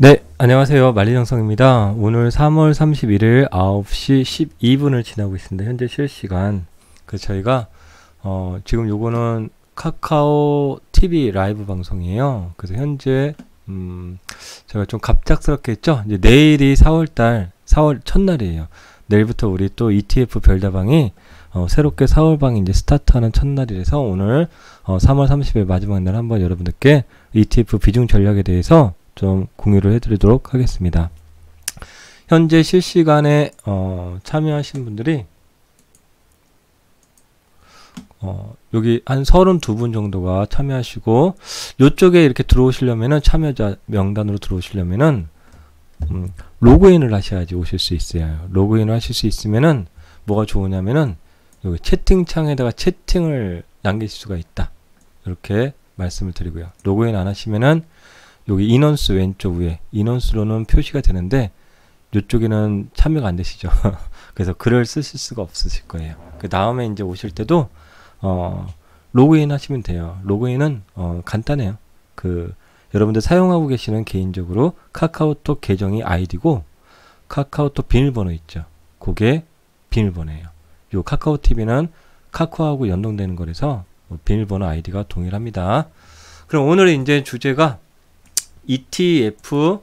네, 안녕하세요. 만리장성입니다. 오늘 3월 31일 9시 12분을 지나고 있습니다. 현재 실시간. 저희가 지금 요거는 카카오 TV 라이브 방송이에요. 그래서 현재 제가 좀 갑작스럽게 했죠. 이제 내일이 4월 첫날이에요. 내일부터 우리 또 ETF 별다방이 새롭게 4월방이 이제 스타트하는 첫날이라서 오늘 3월 30일 마지막 날 한번 여러분들께 ETF 비중 전략에 대해서 좀 공유를 해드리도록 하겠습니다. 현재 실시간에 참여하신 분들이 여기 한 32분 정도가 참여하시고, 요쪽에 이렇게 들어오시려면은, 참여자 명단으로 들어오시려면은 로그인을 하셔야지 오실 수 있어요. 로그인을 하실 수 있으면은 뭐가 좋으냐면은 여기 채팅창에다가 채팅을 남기실 수가 있다, 이렇게 말씀을 드리고요. 로그인 안 하시면은 여기 인원수 왼쪽 위에 인원수로는 표시가 되는데 이쪽에는 참여가 안 되시죠. 그래서 글을 쓰실 수가 없으실 거예요. 그 다음에 이제 오실 때도 로그인 하시면 돼요. 로그인은 간단해요. 여러분들 사용하고 계시는 개인적으로 카카오톡 계정이 아이디고, 카카오톡 비밀번호 있죠. 그게 비밀번호예요. 요 카카오 TV는 카카오하고 연동되는 거라서 비밀번호 아이디가 동일합니다. 그럼 오늘 이제 주제가 ETF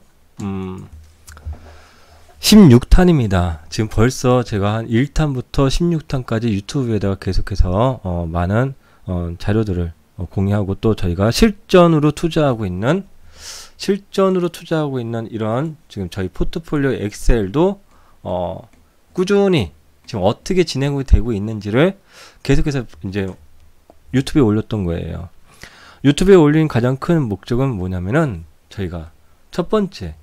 16탄입니다. 지금 벌써 제가 한 1탄부터 16탄까지 유튜브에다가 계속해서 많은 자료들을 공유하고, 또 저희가 실전으로 투자하고 있는 이런 지금 저희 포트폴리오 엑셀도 꾸준히 지금 어떻게 진행이 되고 있는지를 계속해서 이제 유튜브에 올렸던 거예요. 유튜브에 올린 가장 큰 목적은 뭐냐면은, 저희가 첫 번째,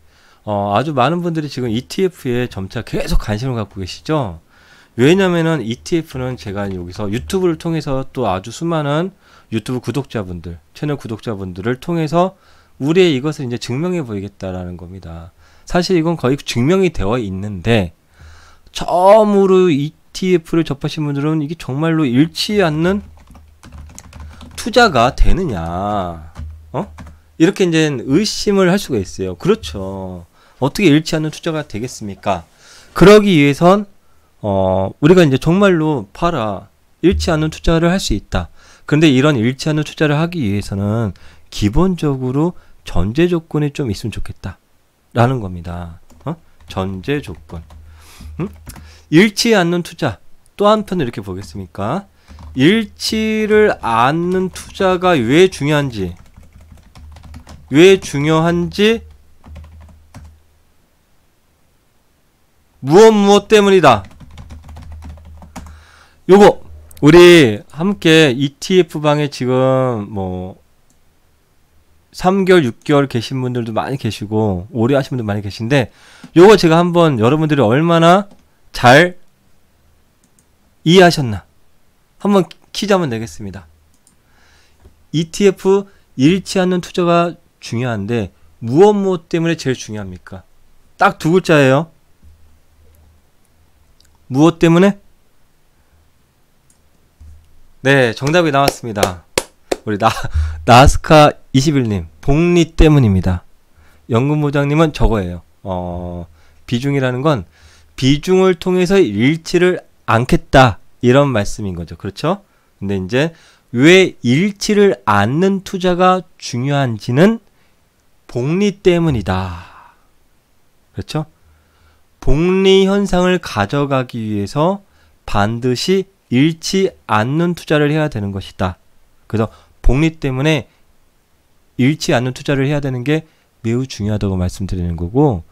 아주 많은 분들이 지금 ETF에 점차 계속 관심을 갖고 계시죠. 왜냐면은 ETF는 제가 여기서 유튜브를 통해서 또 아주 수많은 유튜브 구독자분들, 채널 구독자분들을 통해서 우리의 이것을 이제 증명해 보이겠다라는 겁니다. 사실 이건 거의 증명이 되어 있는데, 처음으로 ETF를 접하신 분들은 이게 정말로 잃지 않는 투자가 되느냐, 이렇게 이제 의심을 할 수가 있어요. 그렇죠. 어떻게 잃지 않는 투자가 되겠습니까? 그러기 위해선 우리가 이제 정말로 잃지 않는 투자를 할 수 있다. 그런데 이런 잃지 않는 투자를 하기 위해서는 기본적으로 전제 조건이 좀 있으면 좋겠다 라는 겁니다. 전제 조건. 잃지 않는 투자. 또 한편으로 이렇게 보겠습니까? 잃지를 않는 투자가 왜 중요한지 무엇 때문이다. 요거 우리 함께 ETF 방에 지금 3개월 6개월 계신 분들도 많이 계시고 오래 하신 분들 많이 계신데, 요거 제가 한번 여러분들이 얼마나 잘 이해하셨나 한번 퀴즈 한번 내겠습니다. ETF 잃지 않는 투자가 중요한데 무엇 때문에 제일 중요합니까? 딱 두 글자예요. 무엇 때문에? 네, 정답이 나왔습니다. 우리 나스카 21님, 복리 때문입니다. 연금보장님은 저거예요. 비중이라는 건 비중을 통해서 잃지를 않겠다, 이런 말씀인 거죠. 그렇죠? 근데 이제 왜 잃지를 않는 투자가 중요한지는 복리 때문이다. 그렇죠? 복리 현상을 가져가기 위해서 반드시 잃지 않는 투자를 해야 되는 것이다. 그래서 복리 때문에 잃지 않는 투자를 해야 되는 게 매우 중요하다고 말씀드리는 거고,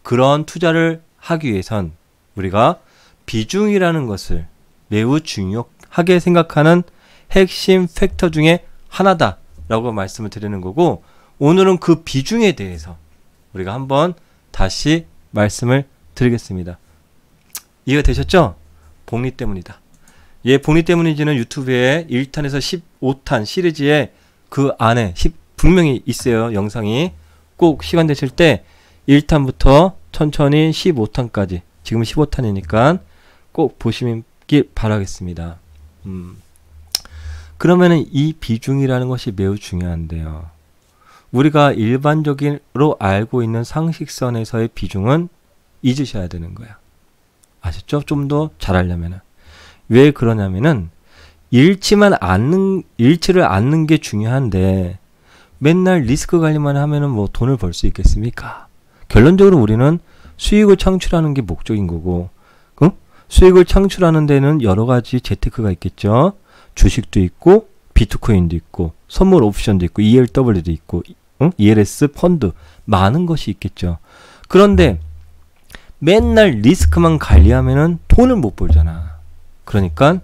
그런 투자를 하기 위해선 우리가 비중이라는 것을 매우 중요하게 생각하는 핵심 팩터 중에 하나다라고 말씀을 드리는 거고, 오늘은 그 비중에 대해서 우리가 한번 다시 말씀을 드리겠습니다. 이해가 되셨죠? 복리 때문이다. 복리 때문인지는 유튜브에 1탄에서 15탄 시리즈에 그 안에 분명히 있어요. 영상이. 꼭 시간 되실 때 1탄부터 천천히 15탄까지, 지금 15탄이니까 꼭 보시길 바라겠습니다. 그러면은 이 비중이라는 것이 매우 중요한데요. 우리가 일반적으로 알고 있는 상식선에서의 비중은 잊으셔야 되는 거야. 아셨죠? 좀 더 잘하려면은. 왜 그러냐면은 잃지를 않는 게 중요한데 맨날 리스크 관리만 하면은 뭐 돈을 벌 수 있겠습니까? 결론적으로 우리는 수익을 창출하는 게 목적인 거고, 수익을 창출하는 데는 여러 가지 재테크가 있겠죠. 주식도 있고, 비트코인도 있고, 선물 옵션도 있고, ELW도 있고, ELS 펀드 많은 것이 있겠죠. 그런데 맨날 리스크만 관리하면은 돈을 못 벌잖아. 그러니까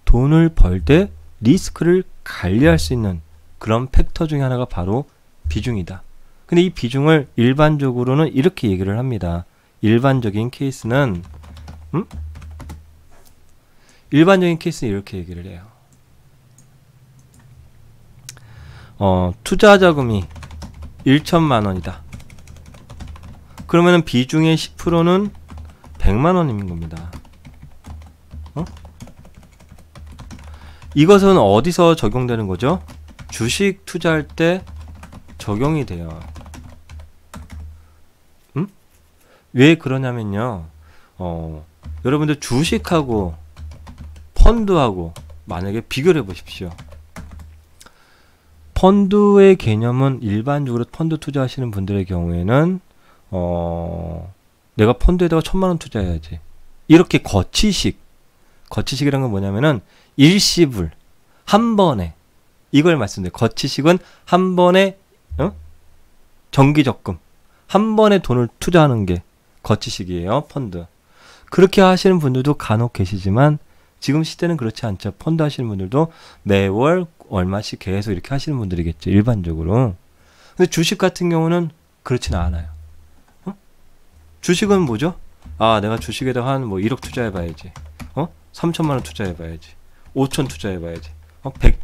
돈을 벌 때 리스크를 관리할 수 있는 그런 팩터 중에 하나가 바로 비중이다. 근데 이 비중을 일반적으로는 이렇게 얘기를 합니다. 일반적인 케이스는 이렇게 얘기를 해요. 투자 자금이 1천만 원이다. 그러면은 비중의 10%는 100만 원인 겁니다. 이것은 어디서 적용되는 거죠? 주식 투자할 때 적용이 돼요. 왜 그러냐면요. 여러분들 주식하고 펀드하고 만약에 비교를 해보십시오. 펀드의 개념은 일반적으로 펀드 투자하시는 분들의 경우에는 내가 펀드에다가 1,000만 원 투자해야지. 이렇게 거치식이라는 건 뭐냐면은 일시불 한 번에 이걸 말씀드려요. 거치식은 한 번에 정기적금 한 번에 돈을 투자하는 게 거치식이에요. 펀드. 그렇게 하시는 분들도 간혹 계시지만 지금 시대는 그렇지 않죠. 펀드 하시는 분들도 매월 얼마씩 계속 이렇게 하시는 분들이겠죠. 일반적으로. 근데 주식 같은 경우는 그렇지는 않아요. 주식은 뭐죠? 내가 주식에다가 한 1억 투자해봐야지. 3천만 원 투자해봐야지. 5천 투자해봐야지.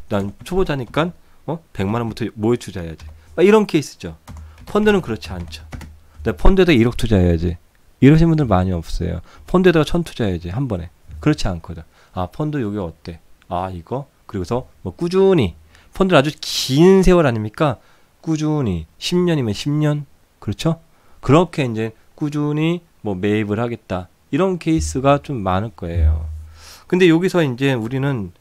난 초보자니까 100만 원부터 뭐에 투자해야지. 이런 케이스죠. 펀드는 그렇지 않죠. 내가 펀드에다 1억 투자해야지. 이러신 분들 많이 없어요. 펀드에다가 1,000 투자해야지 한 번에. 그렇지 않거든. 펀드 요게 어때? 이거? 그리고서 꾸준히 펀드는 아주 긴 세월 아닙니까? 꾸준히 10년이면 10년. 그렇죠? 그렇게 이제 꾸준히 매입을 하겠다. 이런 케이스가 좀 많을 거예요. 근데 여기서 이제 우리는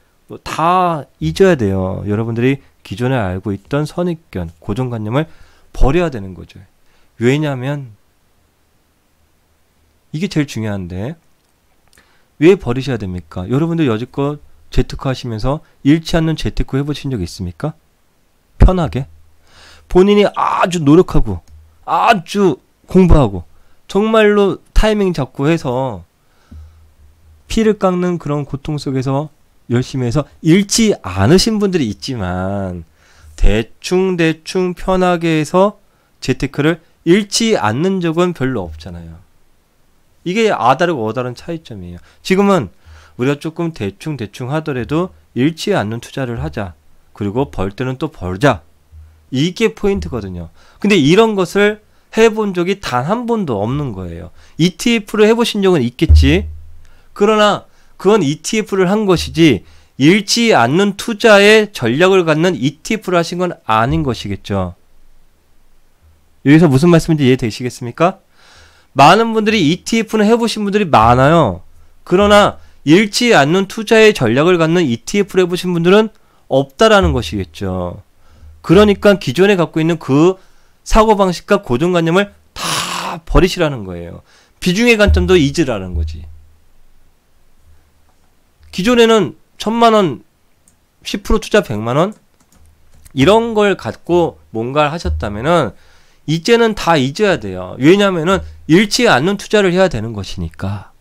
다 잊어야 돼요. 여러분들이 기존에 알고 있던 선입견, 고정관념을 버려야 되는 거죠. 왜냐하면 이게 제일 중요한데 왜 버리셔야 됩니까? 여러분들 여지껏 재테크 하시면서 잃지 않는 재테크 해보신 적 있습니까? 편하게 본인이 아주 노력하고 아주 공부하고 정말로 타이밍 잡고 해서 피를 깎는 그런 고통 속에서 열심히 해서 잃지 않으신 분들이 있지만 대충 편하게 해서 재테크를 잃지 않는 적은 별로 없잖아요. 이게 아다르고 어다른 차이점이에요. 지금은 우리가 조금 대충 하더라도 잃지 않는 투자를 하자. 그리고 벌 때는 또 벌자. 이게 포인트거든요. 근데 이런 것을 해본 적이 단 한 번도 없는 거예요. ETF를 해보신 적은 있겠지. 그러나 그건 ETF를 한 것이지 잃지 않는 투자의 전략을 갖는 ETF를 하신 건 아닌 것이겠죠. 여기서 무슨 말씀인지 이해되시겠습니까? 많은 분들이 ETF는 해보신 분들이 많아요. 그러나 잃지 않는 투자의 전략을 갖는 ETF를 해보신 분들은 없다라는 것이겠죠. 그러니까 기존에 갖고 있는 그 사고방식과 고정관념을 다 버리시라는 거예요. 비중의 관점도 잊으라는 거지. 기존에는 1,000만원 10% 투자 100만원 이런 걸 갖고 뭔가를 하셨다면은 이제는 다 잊어야 돼요. 왜냐면은 잃지 않는 투자를 해야 되는 것이니까.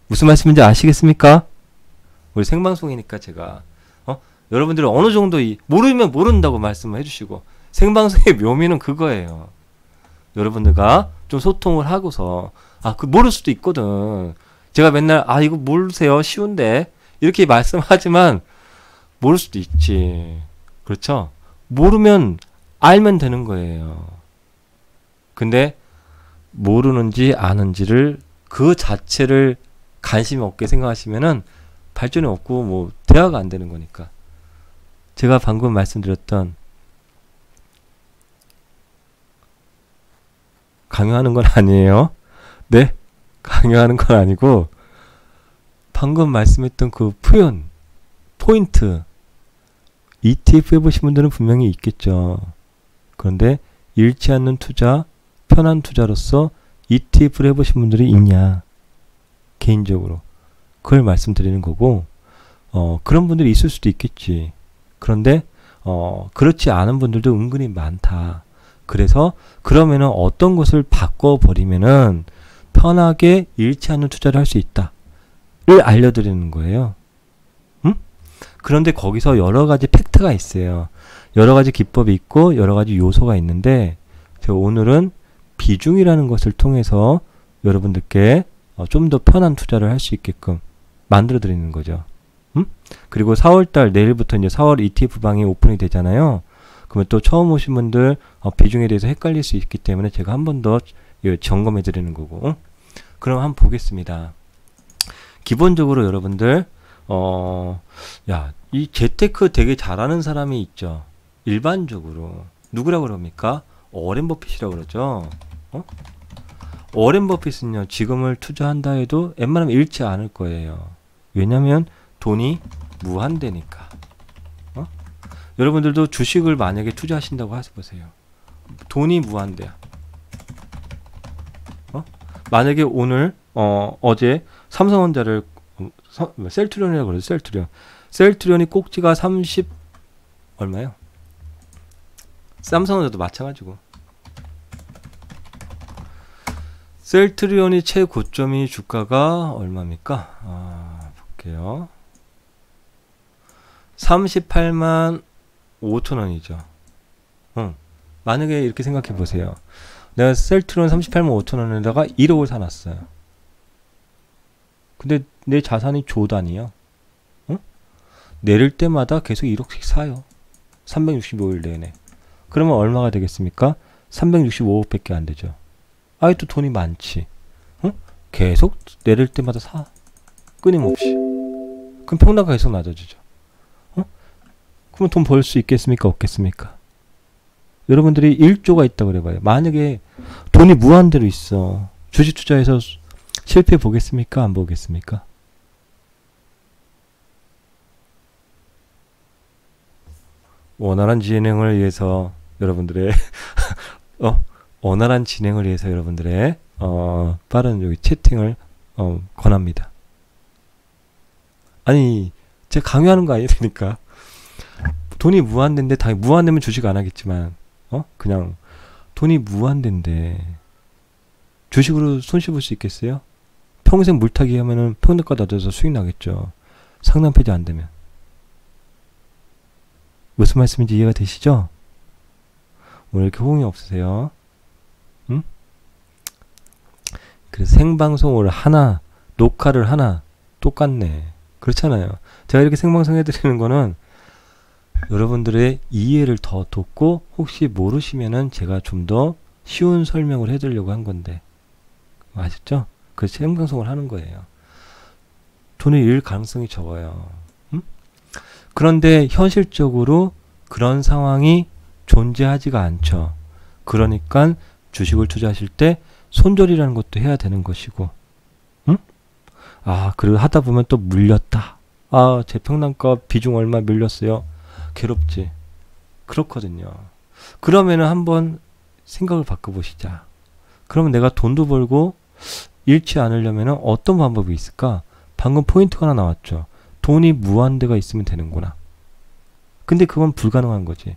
무슨 말씀인지 아시겠습니까? 우리 생방송이니까 제가 여러분들이 어느 정도 모르면 모른다고 말씀을 해주시고 생방송의 묘미는 그거예요. 여러분들과 좀 소통을 하고서 모를 수도 있거든. 제가 맨날 이거 모르세요 쉬운데 이렇게 말씀하지만 모를 수도 있지. 그렇죠? 모르면 알면 되는 거예요. 근데 모르는지 아는지를 그 자체를 관심이 없게 생각하시면은 발전이 없고 대화가 안 되는 거니까. 제가 방금 말씀드렸던 강요하는 건 아니에요. 네? 강요하는 건 아니고 방금 말씀했던 그 표현, 포인트 ETF 해보신 분들은 분명히 있겠죠. 그런데 잃지 않는 투자, 편한 투자로서 ETF를 해보신 분들이 있냐, 개인적으로 그걸 말씀드리는 거고, 그런 분들이 있을 수도 있겠지. 그런데 그렇지 않은 분들도 은근히 많다. 그래서 그러면은 어떤 것을 바꿔버리면은 편하게 잃지 않는 투자를 할 수 있다 를 알려드리는 거예요. 그런데 거기서 여러 가지 팩트가 있어요. 여러 가지 기법이 있고 여러 가지 요소가 있는데, 제가 오늘은 비중이라는 것을 통해서 여러분들께 좀 더 편한 투자를 할 수 있게끔 만들어 드리는 거죠. 그리고 4월달, 내일부터 이제 4월 ETF 방이 오픈이 되잖아요. 그러면 또 처음 오신 분들 비중에 대해서 헷갈릴 수 있기 때문에 제가 한 번 더 점검해 드리는 거고. 그럼 한번 보겠습니다. 기본적으로 여러분들 이 재테크 되게 잘하는 사람이 있죠. 일반적으로 누구라고 그럽니까? 워렌 버핏이라고 그러죠. 워렌 버핏은요, 지금을 투자한다 해도 웬만하면 잃지 않을 거예요. 왜냐면 돈이 무한대니까. 여러분들도 주식을 만약에 투자하신다고 하셔보세요. 돈이 무한대야. 만약에 오늘 어제 삼성전자를 셀트리온이라고 그러죠. 셀트리온이 꼭지가 30 얼마요? 삼성전자도 마찬가지고. 셀트리온이 최고점이 주가가 얼마입니까? 볼게요. 38만 5천 원이죠. 만약에 이렇게 생각해 보세요. 내가 셀트리온 38만 5천 원에다가 1억을 사놨어요. 근데 내 자산이 조 단위야. 내릴 때마다 계속 1억씩 사요. 365일 내내. 그러면 얼마가 되겠습니까? 365억 밖에 안 되죠. 또 돈이 많지. 계속 내릴 때마다 사. 끊임없이. 그럼 평단가 계속 낮아지죠. 그러면 돈 벌 수 있겠습니까? 없겠습니까? 여러분들이 1조가 있다고 그래봐요. 만약에 돈이 무한대로 있어. 주식 투자해서 실패 보겠습니까? 안 보겠습니까? 원활한 진행을 위해서 여러분들의 원활한 진행을 위해서 여러분들의 빠른 여기 채팅을 권합니다. 아니, 제가 강요하는 거 아니니까. 돈이 무한대인데, 다 무한대면 주식 안 하겠지만, 그냥 돈이 무한대인데 주식으로 손실 볼 수 있겠어요? 평생 물타기 하면은 평균가 낮아서 수익 나겠죠. 상당 폐지 안 되면. 무슨 말씀인지 이해가 되시죠? 오늘 이렇게 호응이 없으세요? 그래서 생방송을 하나, 녹화를 하나, 똑같네. 그렇잖아요. 제가 이렇게 생방송 해드리는 거는 여러분들의 이해를 더 돕고, 혹시 모르시면은 제가 좀 더 쉬운 설명을 해드리려고 한 건데, 아셨죠? 그래서 생방송을 하는 거예요. 돈을 잃을 가능성이 적어요. 그런데 현실적으로 그런 상황이 존재하지가 않죠. 그러니까 주식을 투자하실 때 손절이라는 것도 해야 되는 것이고, 그리고 하다 보면 또 물렸다. 제 평단가 비중 얼마 밀렸어요. 괴롭지. 그렇거든요. 그러면은 한번 생각을 바꿔보시자. 그러면 내가 돈도 벌고 잃지 않으려면 어떤 방법이 있을까? 방금 포인트가 하나 나왔죠. 돈이 무한대가 있으면 되는구나. 근데 그건 불가능한 거지.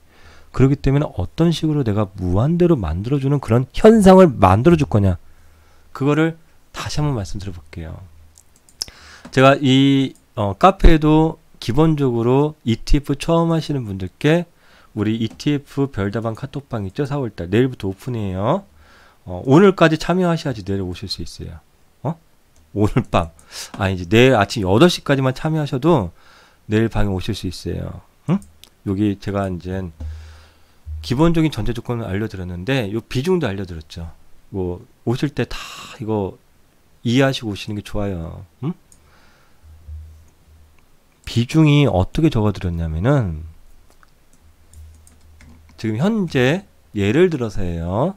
그렇기 때문에 어떤 식으로 내가 무한대로 만들어주는 그런 현상을 만들어줄 거냐. 그거를 다시 한번 말씀드려 볼게요. 제가 이 카페에도 기본적으로 ETF 처음 하시는 분들께 우리 ETF 별다방 카톡방 있죠? 4월달. 내일부터 오픈이에요. 오늘까지 참여하셔야지 내일 오실 수 있어요. 오늘 밤. 아니지. 내일 아침 8시까지만 참여하셔도 내일 방에 오실 수 있어요. 여기 제가 이제 기본적인 전제 조건을 알려드렸는데, 요 비중도 알려드렸죠. 뭐, 오실 때 다 이거 이해하시고 오시는 게 좋아요. 비중이 어떻게 적어드렸냐면은, 지금 현재 예를 들어서예요.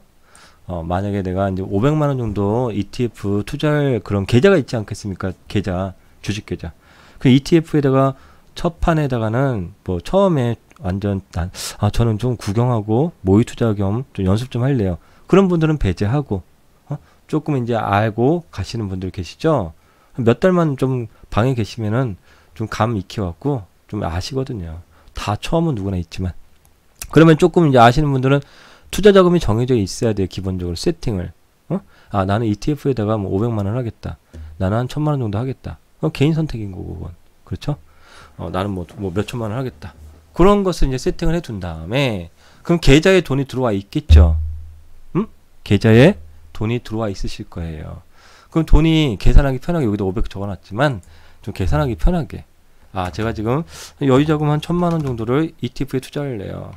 만약에 내가 이제 500만 원 정도 ETF 투자할 그런 계좌가 있지 않겠습니까? 계좌, 주식 계좌. 그 ETF에다가 첫 판에다가는 뭐 처음에 완전 저는 좀 구경하고 모의 투자 겸 좀 연습 좀 할래요. 그런 분들은 배제하고 조금 이제 알고 가시는 분들 계시죠? 몇 달만 좀 방에 계시면은 좀 감 익혀갖고 좀 아시거든요. 다 처음은 누구나 있지만. 그러면 조금 이제 아시는 분들은 투자 자금이 정해져 있어야 돼요. 기본적으로 세팅을. 나는 ETF에다가 뭐 500만 원 하겠다. 나는 한 1000만 원 정도 하겠다. 그건 개인 선택인 거고, 그건. 그렇죠? 나는 뭐 몇 천만 원 하겠다. 그런 것을 이제 세팅을 해둔 다음에, 그럼 계좌에 돈이 들어와 있겠죠? 계좌에 돈이 들어와 있으실 거예요. 그럼 돈이 계산하기 편하게, 여기다 500 적어놨지만, 좀 계산하기 편하게. 제가 지금 여유자금 한 1000만 원 정도를 ETF에 투자를 해요.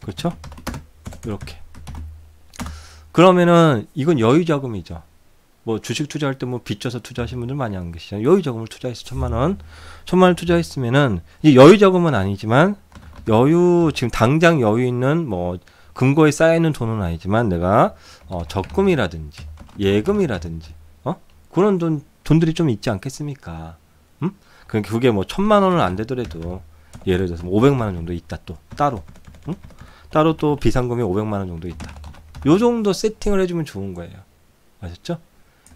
그렇죠? 이렇게. 그러면은 이건 여유자금이죠. 뭐 주식 투자할 때 뭐 빚져서 투자하신 분들 많이 안 계시잖아요. 여유자금을 투자해서 1000만 원 투자했으면은 이 여유자금은 아니지만 지금 당장 여유 있는 뭐 금고에 쌓여 있는 돈은 아니지만 내가 적금이라든지 예금이라든지 그런 돈들이 좀 있지 않겠습니까? 그게 뭐 1000만 원은 안 되더라도 예를 들어서 500만 원 정도 있다 또 따로. 따로 또 비상금이 500만 원 정도 있다. 요 정도 세팅을 해주면 좋은 거예요. 아셨죠?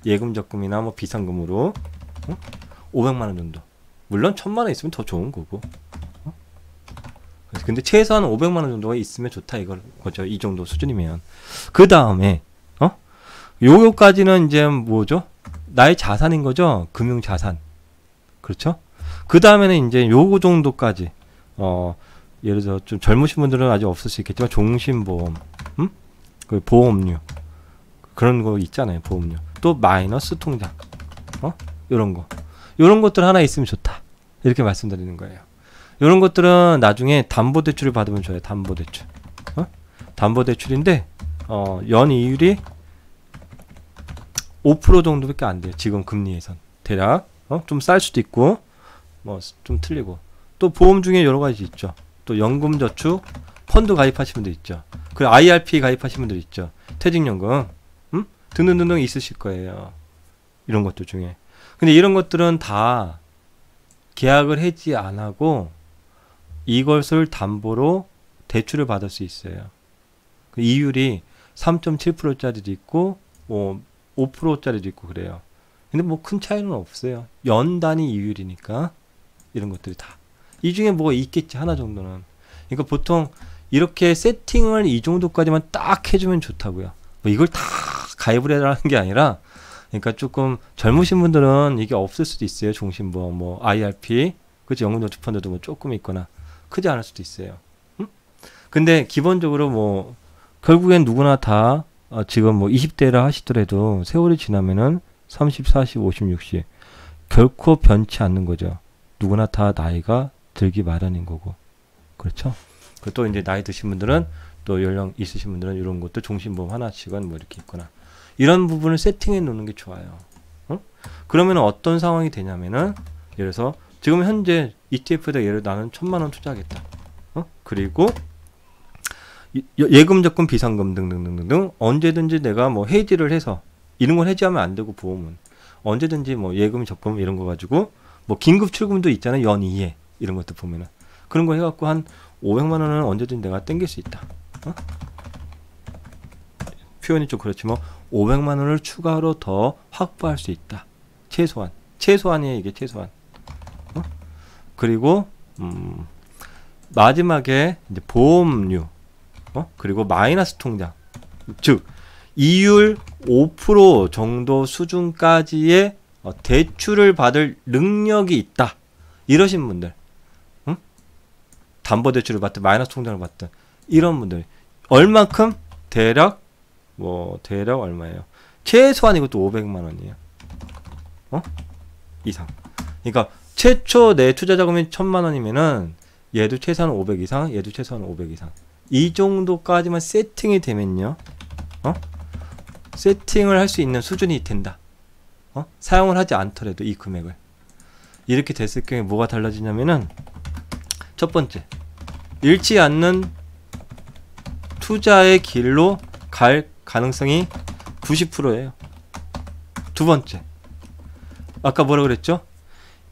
예금 적금이나 뭐 비상금으로 500만 원 정도. 물론 1000만 원 있으면 더 좋은 거고. 근데 최소한 500만 원 정도가 있으면 좋다 거죠. 이 정도 수준이면. 그 다음에 요거까지는 이제 뭐죠? 나의 자산인 거죠. 금융 자산. 그렇죠? 그 다음에는 이제 요거 정도까지 예를 들어 좀 젊으신 분들은 아직 없을 수 있겠지만 종신보험, 그 보험료 그런 거 있잖아요. 보험료. 또 마이너스 통장, 요런 것들 하나 있으면 좋다. 이렇게 말씀드리는 거예요. 요런 것들은 나중에 담보대출을 받으면 좋아요. 담보대출. 담보대출인데 연 이율이 5% 정도밖에 안 돼요. 지금 금리에선 대략 좀 쌀 수도 있고 뭐 좀 틀리고. 또 보험 중에 여러 가지 있죠. 또 연금저축 펀드 가입하신 분들 있죠. 그 IRP 가입하신 분들 있죠. 퇴직연금 등등등등 있으실 거예요. 이런 것들 중에. 근데 이런 것들은 다 계약을 해지 안 하고 이것을 담보로 대출을 받을 수 있어요. 그 이율이 3.7%짜리도 있고 뭐 5%짜리도 있고 그래요. 근데 뭐 큰 차이는 없어요. 연 단위 이율이니까 이런 것들이 다. 이 중에 뭐가 있겠지 하나 정도는. 그러니까 보통 이렇게 세팅을 이 정도까지만 딱 해주면 좋다고요. 뭐 이걸 다 가입을 해라는 게 아니라, 그러니까 조금 젊으신 분들은 이게 없을 수도 있어요. 종신보험, 뭐 IRP, 그치, 연금저축펀드도 뭐 조금 있거나 크지 않을 수도 있어요. 근데 기본적으로 뭐 결국엔 누구나 다 지금 뭐 20대라 하시더라도 세월이 지나면은 30, 40, 50, 60 결코 변치 않는 거죠. 누구나 다 나이가 들기 마련인 거고. 그렇죠? 그리고 또 이제 나이 드신 분들은 또 연령 있으신 분들은 이런 것도 종신보험 하나씩은 뭐 이렇게 있거나 이런 부분을 세팅해 놓는 게 좋아요. 그러면 어떤 상황이 되냐면은 예를 들어서 지금 현재 ETF에다 예를 들어 나는 1000만 원 투자하겠다. 그리고 예금, 적금, 비상금 등등등등 언제든지 내가 뭐 해지를 해서 이런 건 해지하면 안 되고 보험은 언제든지 뭐 예금, 적금 이런 거 가지고 뭐 긴급 출금도 있잖아요. 연 2회 이런 것도 보면은 그런 거 해갖고 한 500만 원은 언제든지 내가 땡길 수 있다. 표현이 좀 그렇지만 500만 원을 추가로 더 확보할 수 있다. 최소한이에요. 이게 최소한. 그리고 마지막에 이제 보험료, 그리고 마이너스 통장, 즉 이율 5% 정도 수준까지의 대출을 받을 능력이 있다. 이러신 분들, 담보대출을 받든 마이너스 통장을 받든 이런 분들 얼만큼? 대략 얼마예요? 최소한 이것도 500만 원이에요. 이상. 그러니까 최초 내 투자 자금이 1000만 원이면은 얘도 최소한 500 이상, 얘도 최소한 500 이상. 이 정도까지만 세팅이 되면요. 세팅을 할 수 있는 수준이 된다. 사용을 하지 않더라도 이 금액을. 이렇게 됐을 경우에 뭐가 달라지냐면은 첫 번째, 잃지 않는 투자의 길로 갈 가능성이 90%예요. 두 번째. 아까 뭐라 그랬죠?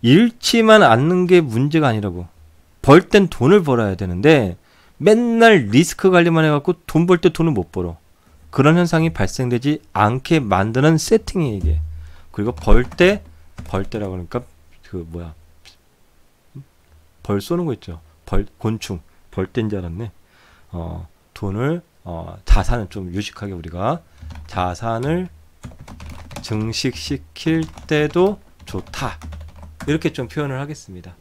잃지만 않는 게 문제가 아니라고. 벌 땐 돈을 벌어야 되는데 맨날 리스크 관리만 해갖고 돈 벌 때 돈을 못 벌어. 그런 현상이 발생되지 않게 만드는 세팅이 이게. 그리고 벌때라고 그러니까 그 뭐야, 벌 쏘는 거 있죠. 곤충. 벌떼인 줄 알았네. 돈을 자산을 좀 유식하게 우리가 자산을 증식시킬 때도 좋다. 이렇게 좀 표현을 하겠습니다.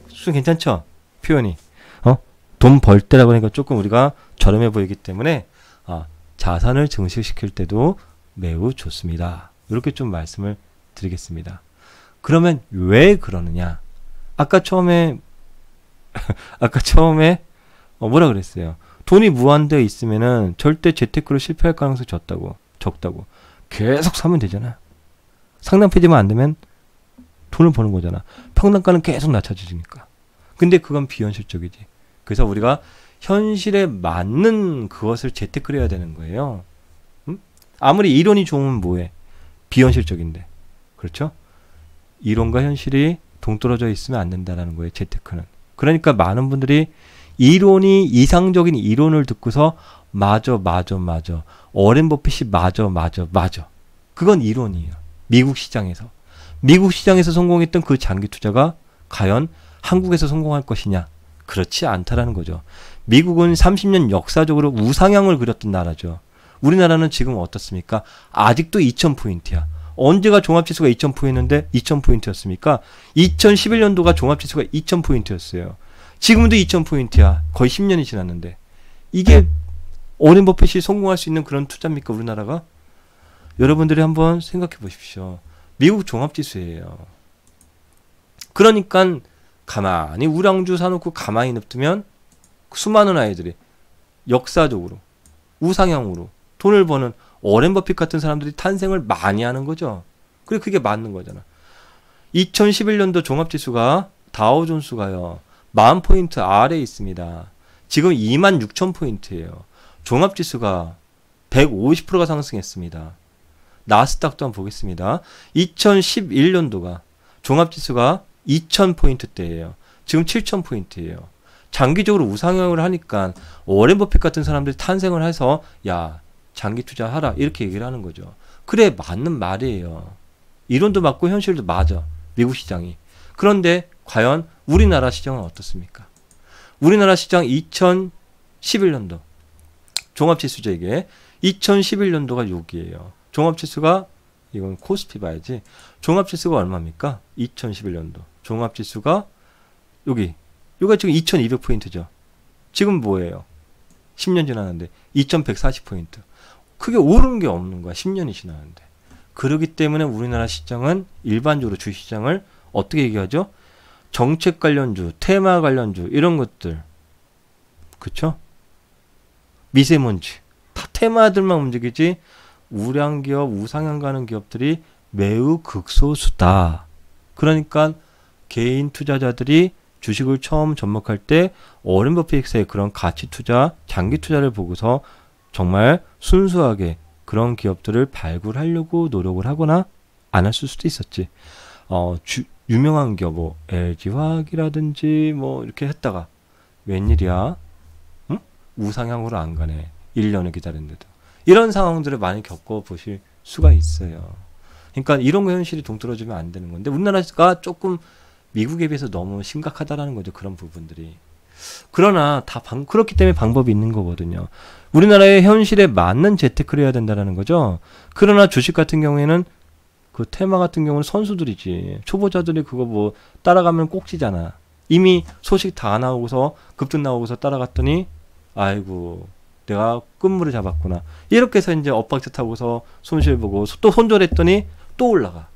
좀 괜찮죠? 표현이. 돈 벌 때라고 하니까 조금 우리가 저렴해 보이기 때문에 자산을 증식시킬 때도 매우 좋습니다. 이렇게 좀 말씀을 드리겠습니다. 그러면 왜 그러느냐? 아까 처음에 뭐라 그랬어요? 돈이 무한대에 있으면은 절대 재테크로 실패할 가능성이 적다고. 계속 사면 되잖아. 상담 폐지만 안 되면 돈을 버는 거잖아. 평단가는 계속 낮춰지니까. 근데 그건 비현실적이지. 그래서 우리가 현실에 맞는 그것을 재테크를 해야 되는 거예요. 아무리 이론이 좋으면 뭐해? 비현실적인데. 그렇죠? 이론과 현실이 동떨어져 있으면 안 된다는 거예요. 재테크는. 그러니까 많은 분들이 이론이 이상적인 이론을 듣고서 맞아. 워렌 버핏이 맞아. 그건 이론이에요. 미국 시장에서 성공했던 그 장기 투자가 과연 한국에서 성공할 것이냐? 그렇지 않다라는 거죠. 미국은 30년 역사적으로 우상향을 그렸던 나라죠. 우리나라는 지금 어떻습니까? 아직도 2000포인트야. 언제가 종합지수가 2000포인트였습니까? 2011년도가 종합지수가 2000포인트였어요. 지금도 2000포인트야. 거의 10년이 지났는데. 이게 워렌 버핏이 성공할 수 있는 그런 투자입니까? 우리나라가? 여러분들이 한번 생각해 보십시오. 미국 종합지수예요. 그러니까 가만히 우량주 사놓고 가만히 냅두면 수많은 아이들이 역사적으로 우상향으로 돈을 버는 워렌 버핏 같은 사람들이 탄생을 많이 하는 거죠. 그리고 그게 맞는 거잖아. 2011년도 종합지수가 다우존스가요. 40포인트 아래에 있습니다. 지금 26,000포인트예요. 종합지수가 150%가 상승했습니다. 나스닥도 한번 보겠습니다. 2011년도가 종합지수가 2000포인트대예요. 지금 7000포인트예요. 장기적으로 우상향을 하니까 워렌 버핏 같은 사람들이 탄생을 해서 야, 장기 투자하라 이렇게 얘기를 하는 거죠. 그래, 맞는 말이에요. 이론도 맞고 현실도 맞아. 미국 시장이. 그런데 과연 우리나라 시장은 어떻습니까? 우리나라 시장 2011년도 종합지수죠. 이게 2011년도가 여기에요. 종합지수가 이건 코스피 봐야지. 종합지수가 얼마입니까? 2011년도 종합지수가 여기가 지금 2200포인트죠. 지금 뭐예요? 10년 지났는데 2140포인트. 크게 오른 게 없는 거야. 10년이 지났는데. 그렇기 때문에 우리나라 시장은 일반적으로 주식시장을 어떻게 얘기하죠? 정책 관련주, 테마 관련주 이런 것들. 그쵸? 미세먼지. 다 테마들만 움직이지 우량기업, 우상향 가는 기업들이 매우 극소수다. 그러니까 개인 투자자들이 주식을 처음 접목할 때 워렌 버핏의 그런 가치 투자, 장기 투자를 보고서 정말 순수하게 그런 기업들을 발굴하려고 노력을 하거나 안 했을 수도 있었지. 유명한 기업, 뭐 LG화학이라든지 뭐 이렇게 했다가 웬일이야? 응? 우상향으로 안 가네. 1년을 기다렸는데도. 이런 상황들을 많이 겪어보실 수가 있어요. 그러니까 이런 거 현실이 동떨어지면 안 되는 건데 우리나라가 조금 미국에 비해서 너무 심각하다라는 거죠. 그런 부분들이. 그러나 그렇기 때문에 방법이 있는 거거든요. 우리나라의 현실에 맞는 재테크를 해야 된다는 거죠. 그러나 주식 같은 경우에는 그 테마 같은 경우는 선수들이지. 초보자들이 그거 뭐 따라가면 꼭지잖아. 이미 소식 다 나오고서 급등 나오고서 따라갔더니 아이고 내가 끝물을 잡았구나. 이렇게 해서 이제 엇박자 타고서 손실 보고 또 손절했더니 또 올라가.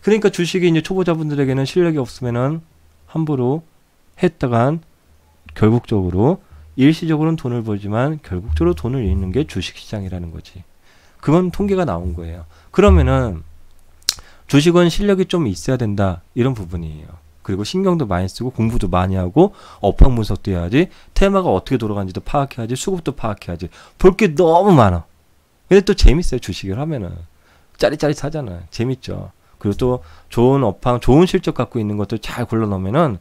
그러니까 주식이 이제 초보자분들에게는 실력이 없으면은 함부로 했다간 결국적으로 일시적으로는 돈을 벌지만 결국적으로 돈을 잃는 게 주식시장이라는 거지. 그건 통계가 나온 거예요. 그러면은 주식은 실력이 좀 있어야 된다. 이런 부분이에요. 그리고 신경도 많이 쓰고 공부도 많이 하고 업황 분석도 해야지. 테마가 어떻게 돌아가는지도 파악해야지. 수급도 파악해야지. 볼 게 너무 많아. 근데 또 재밌어요. 주식을 하면은. 짜릿짜릿하잖아. 재밌죠. 그리고 또 좋은 업황, 좋은 실적 갖고 있는 것도 잘 골라 넣으면은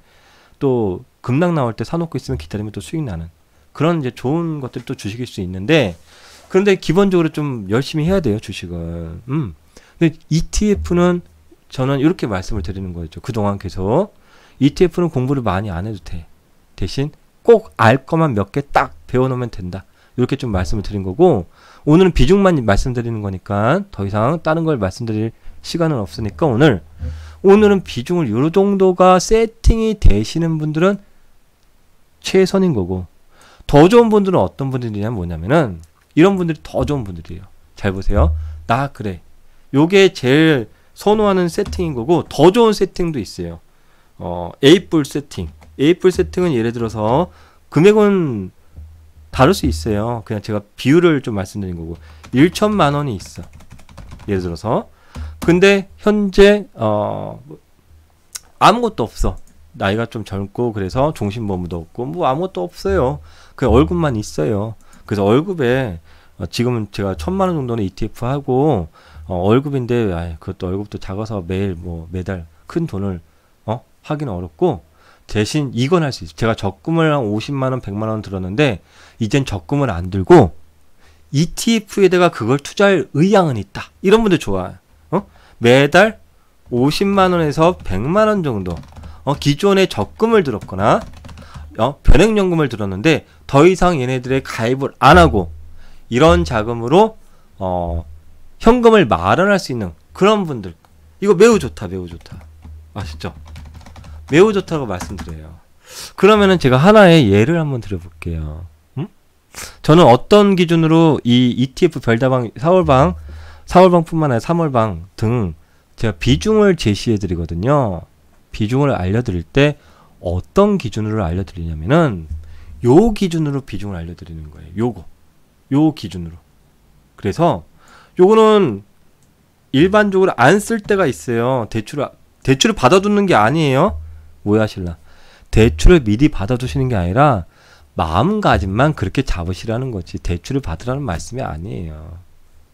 또 급락 나올 때 사놓고 있으면 기다리면 또 수익 나는 그런 이제 좋은 것들이 또 주식일 수 있는데, 그런데 기본적으로 좀 열심히 해야 돼요, 주식은. 근데 ETF는 저는 이렇게 말씀을 드리는 거죠. 그동안 계속. ETF는 공부를 많이 안 해도 돼. 대신 꼭 알 것만 몇 개 딱 배워놓으면 된다. 이렇게 좀 말씀을 드린 거고, 오늘은 비중만 말씀드리는 거니까 더 이상 다른 걸 말씀드릴 시간은 없으니까 오늘은 비중을 요 정도가 세팅이 되시는 분들은 최선인 거고, 더 좋은 분들은 어떤 분들이냐면 뭐냐면은 이런 분들이 더 좋은 분들이에요. 잘 보세요. 나 그래. 요게 제일 선호하는 세팅인 거고, 더 좋은 세팅도 있어요. A뿔 세팅. A뿔 세팅은 예를 들어서 금액은 다를 수 있어요. 그냥 제가 비율을 좀 말씀드린 거고, 1천만 원이 있어. 예를 들어서. 근데 현재 아무것도 없어. 나이가 좀 젊고 그래서 종신보험도 없고 뭐 아무것도 없어요. 그 월급만 있어요. 그래서 월급에 지금은 제가 1,000만 원 정도는 ETF 하고 월급인데 그것도 월급도 작아서 매일 뭐 매달 큰 돈을 하기는 어렵고, 대신 이건 할 수 있어요. 제가 적금을 한 50만 원, 100만 원 들었는데 이젠 적금을 안 들고 ETF에다가 그걸 투자할 의향은 있다. 이런 분들 좋아요. 매달 50만 원에서 100만 원 정도 기존에 적금을 들었거나 변액연금을 들었는데 더 이상 얘네들의 가입을 안 하고 이런 자금으로 현금을 마련할 수 있는 그런 분들, 이거 매우 좋다. 매우 좋다. 아시죠? 매우 좋다고 말씀드려요. 그러면은 제가 하나의 예를 한번 드려볼게요. 저는 어떤 기준으로 이 ETF 별다방 4월방뿐만 아니라 3월방 등 제가 비중을 제시해 드리거든요. 비중을 알려드릴 때 어떤 기준으로 알려드리냐면은 요 기준으로 비중을 알려드리는 거예요. 요 기준으로. 그래서 요거는 일반적으로 안 쓸 때가 있어요. 대출을 받아두는 게 아니에요. 오해하실라. 대출을 미리 받아두시는 게 아니라 마음가짐만 그렇게 잡으시라는 거지 대출을 받으라는 말씀이 아니에요.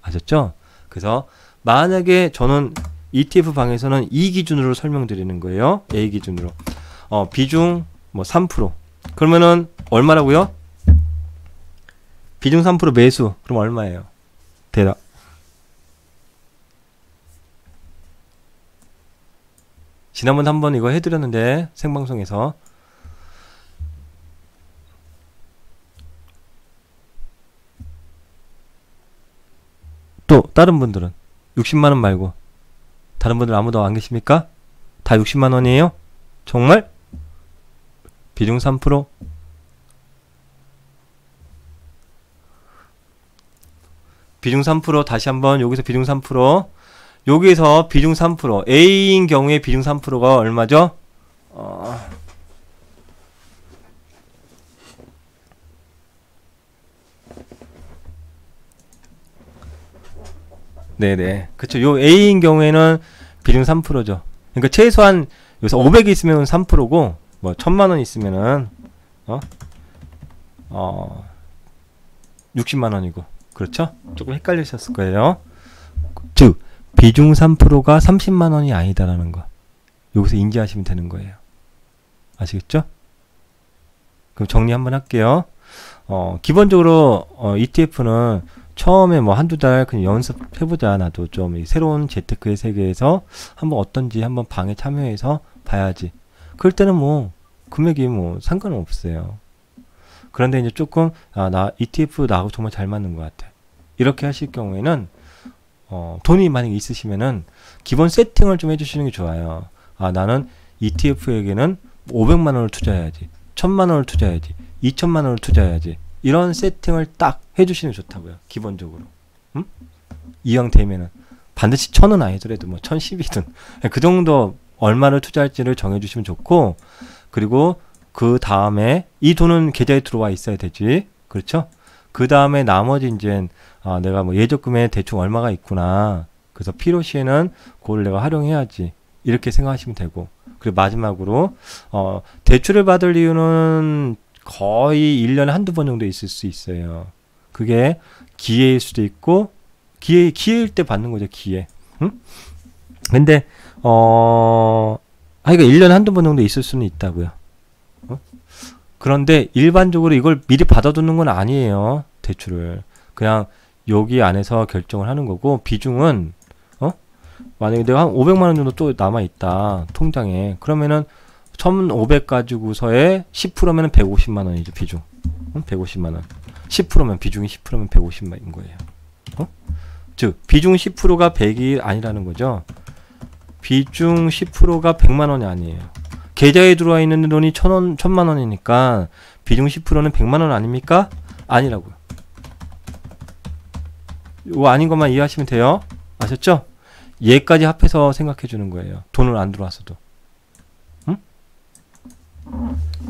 아셨죠? 그래서 만약에 저는 ETF 방에서는 이 기준으로 설명드리는 거예요. A 기준으로. 비중 뭐 3%. 그러면은 얼마라고요? 비중 3% 매수. 그럼 얼마예요? 대략. 지난번에 한번 이거 해드렸는데 생방송에서 또 다른 분들은 60만원 말고 다른 분들 아무도 안 계십니까? 다 60만원이에요? 정말? 비중 3%? 비중 3% 다시 한번 여기서 비중 3% 여기서 비중 3% A인 경우에 비중 3%가 얼마죠? 네네 그쵸. 요 A인 경우에는 비중 3%죠. 그러니까 최소한 여기서 500이 있으면 3%고 뭐 1000만원 있으면은 60만원이고 그렇죠? 조금 헷갈리셨을 거예요. 즉 비중 3%가 30만원이 아니다라는 거 여기서 인지하시면 되는 거예요. 아시겠죠? 그럼 정리 한번 할게요. 기본적으로 ETF는 처음에 뭐 한두 달 그냥 연습해보자. 나도 좀 새로운 재테크의 세계에서 한번 어떤지 한번 방에 참여해서 봐야지. 그럴 때는 뭐 금액이 뭐 상관은 없어요. 그런데 이제 조금 나 ETF 나하고 정말 잘 맞는 것 같아. 이렇게 하실 경우에는 돈이 만약에 있으시면은 기본 세팅을 좀 해주시는 게 좋아요. 나는 ETF에게는 500만원을 투자해야지, 1000만원을 투자해야지, 2000만원을 투자해야지. 이런 세팅을 딱 해주시는 게 좋다고요. 기본적으로. 이왕 되면은 반드시 1000은 아니더라도 뭐 1010이든 그 정도 얼마를 투자할지를 정해주시면 좋고, 그리고 그 다음에 이 돈은 계좌에 들어와 있어야 되지. 그렇죠? 그 다음에 나머지 이제 내가 뭐 예적금에 대충 얼마가 있구나. 그래서 필요시에는 그걸 내가 활용해야지. 이렇게 생각하시면 되고. 그리고 마지막으로 대출을 받을 이유는 거의 1년에 한두 번 정도 있을 수 있어요. 그게 기회일 수도 있고 기회일 때 받는 거죠, 기회. 응? 근데 하여간 1년에 한두 번 정도 있을 수는 있다고요. 그런데 일반적으로 이걸 미리 받아두는 건 아니에요. 대출을. 그냥 여기 안에서 결정을 하는 거고, 비중은 만약에 내가 한 500만 원 정도 또 남아 있다. 통장에. 그러면은 1,500 가지고서의 10%면 150만 원이죠, 비중. 150만 원. 10%면 비중이 10%면 150만인 거예요. 즉 비중 10%가 100이 아니라는 거죠. 비중 10%가 100만 원이 아니에요. 계좌에 들어와 있는 돈이 1,000만 원이니까 비중 10%는 100만 원 아닙니까? 아니라고요. 이거 아닌 것만 이해하시면 돼요. 아셨죠? 얘까지 합해서 생각해 주는 거예요. 돈을 안 들어왔어도. 응?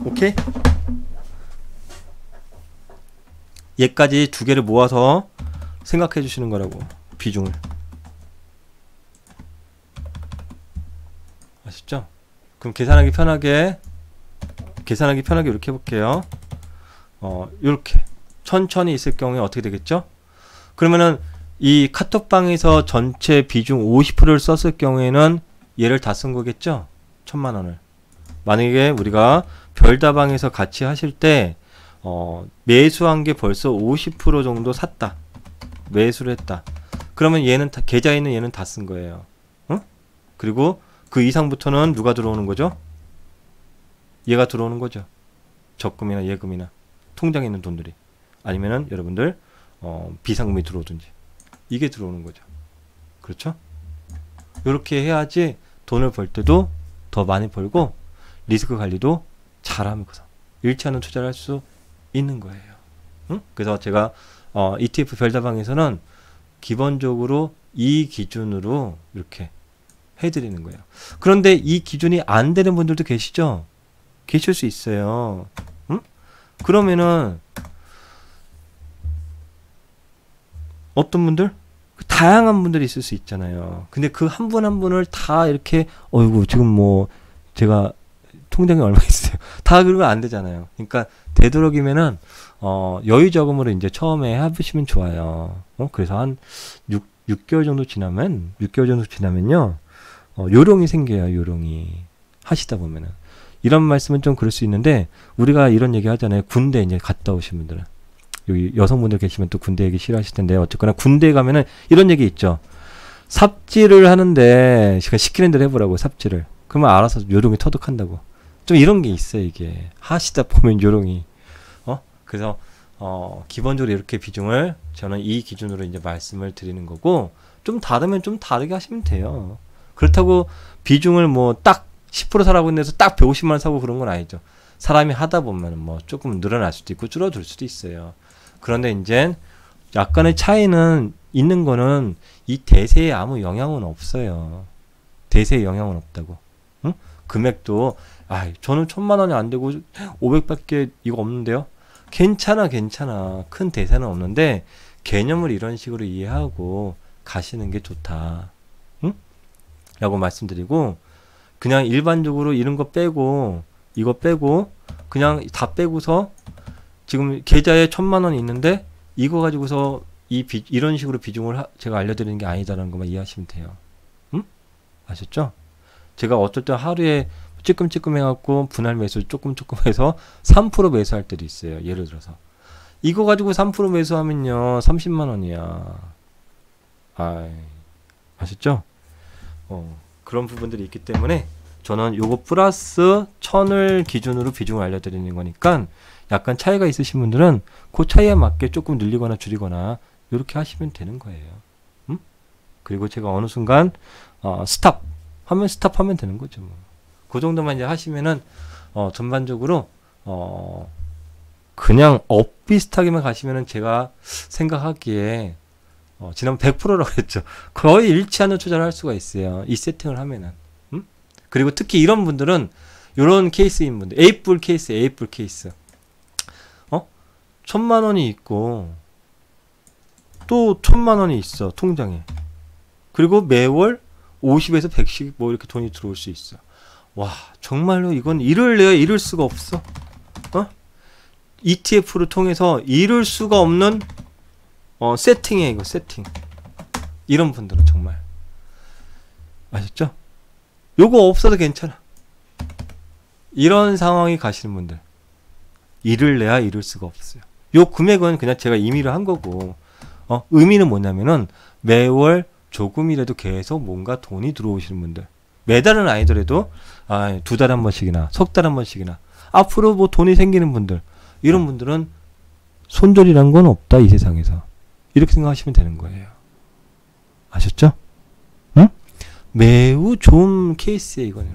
오케이? 얘까지 두 개를 모아서 생각해 주시는 거라고. 비중을. 아셨죠? 그럼 계산하기 편하게 이렇게 해볼게요. 이렇게 천천히 있을 경우에 어떻게 되겠죠? 그러면은 이 카톡방에서 전체 비중 50%를 썼을 경우에는 얘를 다 쓴 거겠죠? 1,000만 원을. 만약에 우리가 별다방에서 같이 하실 때 매수한 게 벌써 50% 정도 샀다. 매수를 했다. 그러면 얘는 다, 계좌에 있는 얘는 다 쓴 거예요. 응? 그리고 그 이상부터는 누가 들어오는 거죠? 얘가 들어오는 거죠. 적금이나 예금이나 통장에 있는 돈들이. 아니면은 여러분들 비상금이 들어오든지. 이게 들어오는 거죠. 그렇죠? 이렇게 해야지 돈을 벌 때도 더 많이 벌고 리스크 관리도 잘하면서 잃지 않은 투자를 할 수 있는 거예요. 응? 그래서 제가 ETF 별다방에서는 기본적으로 이 기준으로 이렇게 해드리는 거예요. 그런데 이 기준이 안 되는 분들도 계시죠? 계실 수 있어요. 응? 그러면은 어떤 분들? 다양한 분들이 있을 수 있잖아요. 근데 그 한 분 한 분을 다 이렇게 어이구 지금 뭐 제가 통장에 얼마 있어요. 다 그러면 안 되잖아요. 그러니까 되도록이면은 여유 자금으로 이제 처음에 해보시면 좋아요. 그래서 한 6개월 정도 지나면요. 요령이 생겨요. 요령이. 하시다 보면은. 이런 말씀은 좀 그럴 수 있는데 우리가 이런 얘기 하잖아요. 군대 이제 갔다 오신 분들은. 여기 여성분들 계시면 또 군대 얘기 싫어하실 텐데 어쨌거나 군대에 가면은 이런 얘기 있죠. 삽질을 하는데 시키는 대로 해보라고 삽질을. 그러면 알아서 요령이 터득한다고. 좀 이런 게 있어요. 이게 하시다 보면 요령이. 그래서 기본적으로 이렇게 비중을 저는 이 기준으로 이제 말씀을 드리는 거고 좀 다르면 좀 다르게 하시면 돼요. 그렇다고 비중을 뭐 딱 10% 사라고 해서 딱 150만 원 사고 그런 건 아니죠. 사람이 하다 보면 뭐 조금 늘어날 수도 있고 줄어들 수도 있어요. 그런데 이제 약간의 차이는 있는 거는 이 대세에 아무 영향은 없어요. 대세에 영향은 없다고. 응? 금액도 저는 1,000만 원이 안 되고 500밖에 이거 없는데요. 괜찮아. 큰 대세는 없는데 개념을 이런 식으로 이해하고 가시는 게 좋다. 응? 라고 말씀드리고 그냥 일반적으로 이런 거 빼고 이거 빼고 그냥 다 빼고서 지금 계좌에 1,000만 원이 있는데 이거 가지고서 이런 식으로 비중을 제가 알려드리는 게 아니다라는 것만 이해하시면 돼요. 응? 아셨죠? 제가 어떨 때 하루에 찌끔찌끔 해갖고 분할 매수 조금 해서 3% 매수할 때도 있어요. 예를 들어서 이거 가지고 3% 매수하면요 30만 원이야. 아셨죠? 그런 부분들이 있기 때문에 저는 요거 플러스 1,000을 기준으로 비중을 알려드리는 거니까 약간 차이가 있으신 분들은 그 차이에 맞게 조금 늘리거나 줄이거나 이렇게 하시면 되는 거예요. 그리고 제가 어느 순간 스탑하면 되는 거죠. 뭐. 그 정도만 이제 하시면은 전반적으로 그냥 업 비슷하게만 가시면은 제가 생각하기에 지난번 100%라고 했죠. 거의 잃지 않는 투자를 할 수가 있어요. 이 세팅을 하면은. 그리고 특히 이런 분들은 이런 케이스인 분들, A뿔 케이스. 1,000만 원이 있고 또 1,000만 원이 있어 통장에. 그리고 매월 50에서 100씩 뭐 이렇게 돈이 들어올 수 있어. 와 정말로 이건 잃을 수가 없어. ETF를 통해서 잃을 수가 없는 세팅이에요. 이거 세팅. 이런 분들은 정말 아셨죠? 요거 없어도 괜찮아. 이런 상황이 가시는 분들 일을 내야 이룰 수가 없어요. 요 금액은 그냥 제가 임의로 한 거고 의미는 뭐냐면은 매월 조금이라도 계속 뭔가 돈이 들어오시는 분들, 매달은 아니더라도 2달에 한 번씩이나 석 달에 한 번씩이나 앞으로 뭐 돈이 생기는 분들, 이런 분들은 손절이란 건 없다 이 세상에서. 이렇게 생각하시면 되는 거예요. 아셨죠? 응? 매우 좋은 케이스예요 이거는.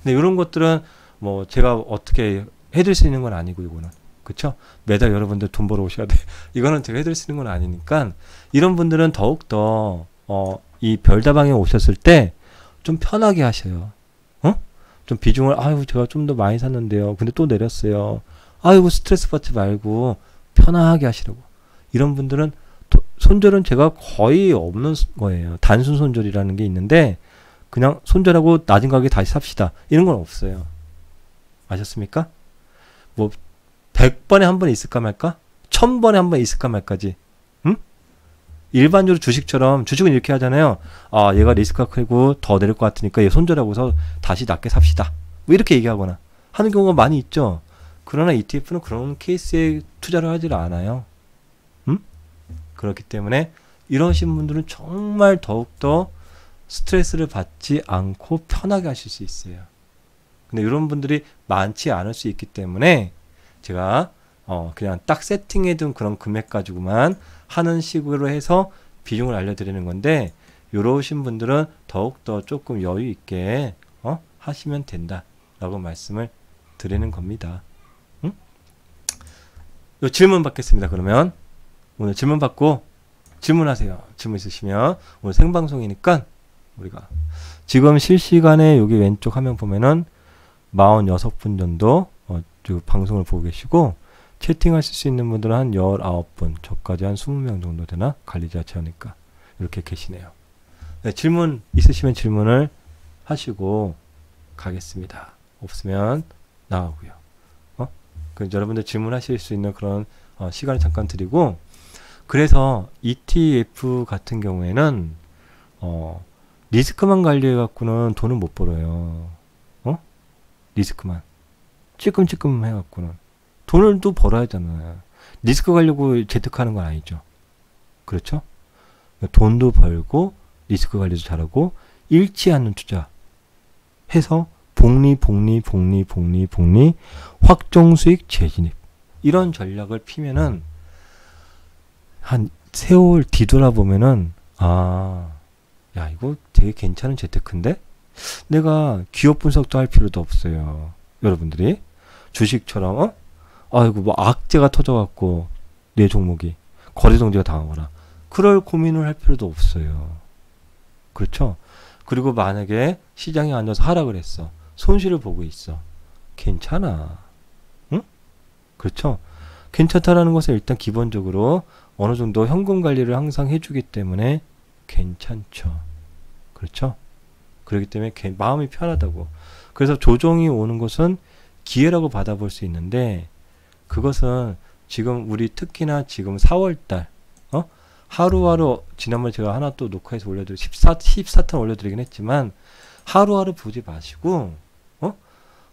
근데 이런 것들은 뭐 제가 어떻게 해드릴 수 있는 건 아니고, 이거는 그쵸? 매달 여러분들 돈 벌어 오셔야 돼. 이거는 제가 해드릴 수 있는 건 아니니까, 이런 분들은 더욱더 이 별다방에 오셨을 때 좀 편하게 하셔요. 좀 비중을, 제가 좀 더 많이 샀는데요, 근데 또 내렸어요. 스트레스 받지 말고 편하게 하시라고. 이런 분들은 손절은 제가 거의 없는 거예요. 단순 손절이라는 게 있는데, 그냥 손절하고 낮은 가격에 다시 삽시다, 이런 건 없어요. 아셨습니까? 뭐 100번에 한 번 있을까 말까? 1000번에 한 번 있을까 말까지. 응? 일반적으로 주식처럼, 주식은 이렇게 하잖아요. 얘가 리스크가 크고 더 내릴 것 같으니까 얘 손절하고서 다시 낮게 삽시다, 뭐 이렇게 얘기하거나 하는 경우가 많이 있죠. 그러나 ETF는 그런 케이스에 투자를 하질 않아요. 그렇기 때문에 이러신 분들은 정말 더욱더 스트레스를 받지 않고 편하게 하실 수 있어요. 근데 이런 분들이 많지 않을 수 있기 때문에 제가 그냥 딱 세팅해둔 그런 금액 가지고만 하는 식으로 해서 비중을 알려드리는 건데, 이러신 분들은 더욱더 조금 여유 있게 하시면 된다라고 말씀을 드리는 겁니다. 요 질문 받겠습니다. 그러면 오늘 질문 받고 질문하세요. 질문 있으시면. 오늘 생방송이니까 우리가 지금 실시간에 여기 왼쪽 화면 보면은 46분 정도 방송을 보고 계시고, 채팅하실 수 있는 분들은 한 19분, 저까지 한 20명 정도 되나? 관리자 채우니까 이렇게 계시네요. 네, 질문 있으시면 질문을 하시고 가겠습니다. 없으면 나가고요. 여러분들 질문하실 수 있는 그런 시간을 잠깐 드리고, 그래서 ETF 같은 경우에는 리스크만 관리해 갖고는 돈을 못 벌어요. 리스크만 찔끔찔끔 해 갖고는 돈을 또 벌어야 하잖아요. 리스크 가려고 재테크하는 건 아니죠. 그렇죠? 돈도 벌고 리스크 관리도 잘하고 잃지 않는 투자 해서 복리 확정 수익 재진입, 이런 전략을 피면은 한 세월 뒤돌아보면은 이거 되게 괜찮은 재테크인데, 내가 기업 분석도 할 필요도 없어요. 여러분들이 주식처럼 뭐 악재가 터져갖고 내 종목이 거래정지가 당하거나 그럴 고민을 할 필요도 없어요. 그렇죠? 그리고 만약에 시장이 앉아서 하락을 했어, 손실을 보고 있어, 괜찮아. 응? 그렇죠? 괜찮다라는 것은 일단 기본적으로 어느 정도 현금 관리를 항상 해주기 때문에 괜찮죠. 그렇죠? 그렇기 때문에 마음이 편하다고. 그래서 조정이 오는 것은 기회라고 받아볼 수 있는데, 그것은 지금 우리 특히나 지금 4월달 하루하루, 지난번에 제가 하나 또 녹화해서 올려드리고 14탄 올려드리긴 했지만, 하루하루 보지 마시고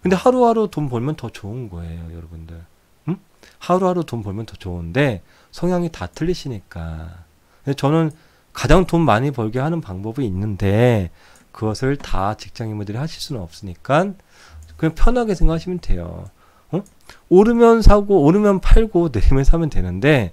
근데 하루하루 돈 벌면 더 좋은 거예요, 여러분들. 하루하루 돈 벌면 더 좋은데 성향이 다 틀리시니까. 저는 가장 돈 많이 벌게 하는 방법이 있는데, 그것을 다 직장인분들이 하실 수는 없으니까 그냥 편하게 생각하시면 돼요. 오르면 사고 오르면 팔고 내리면 사면 되는데,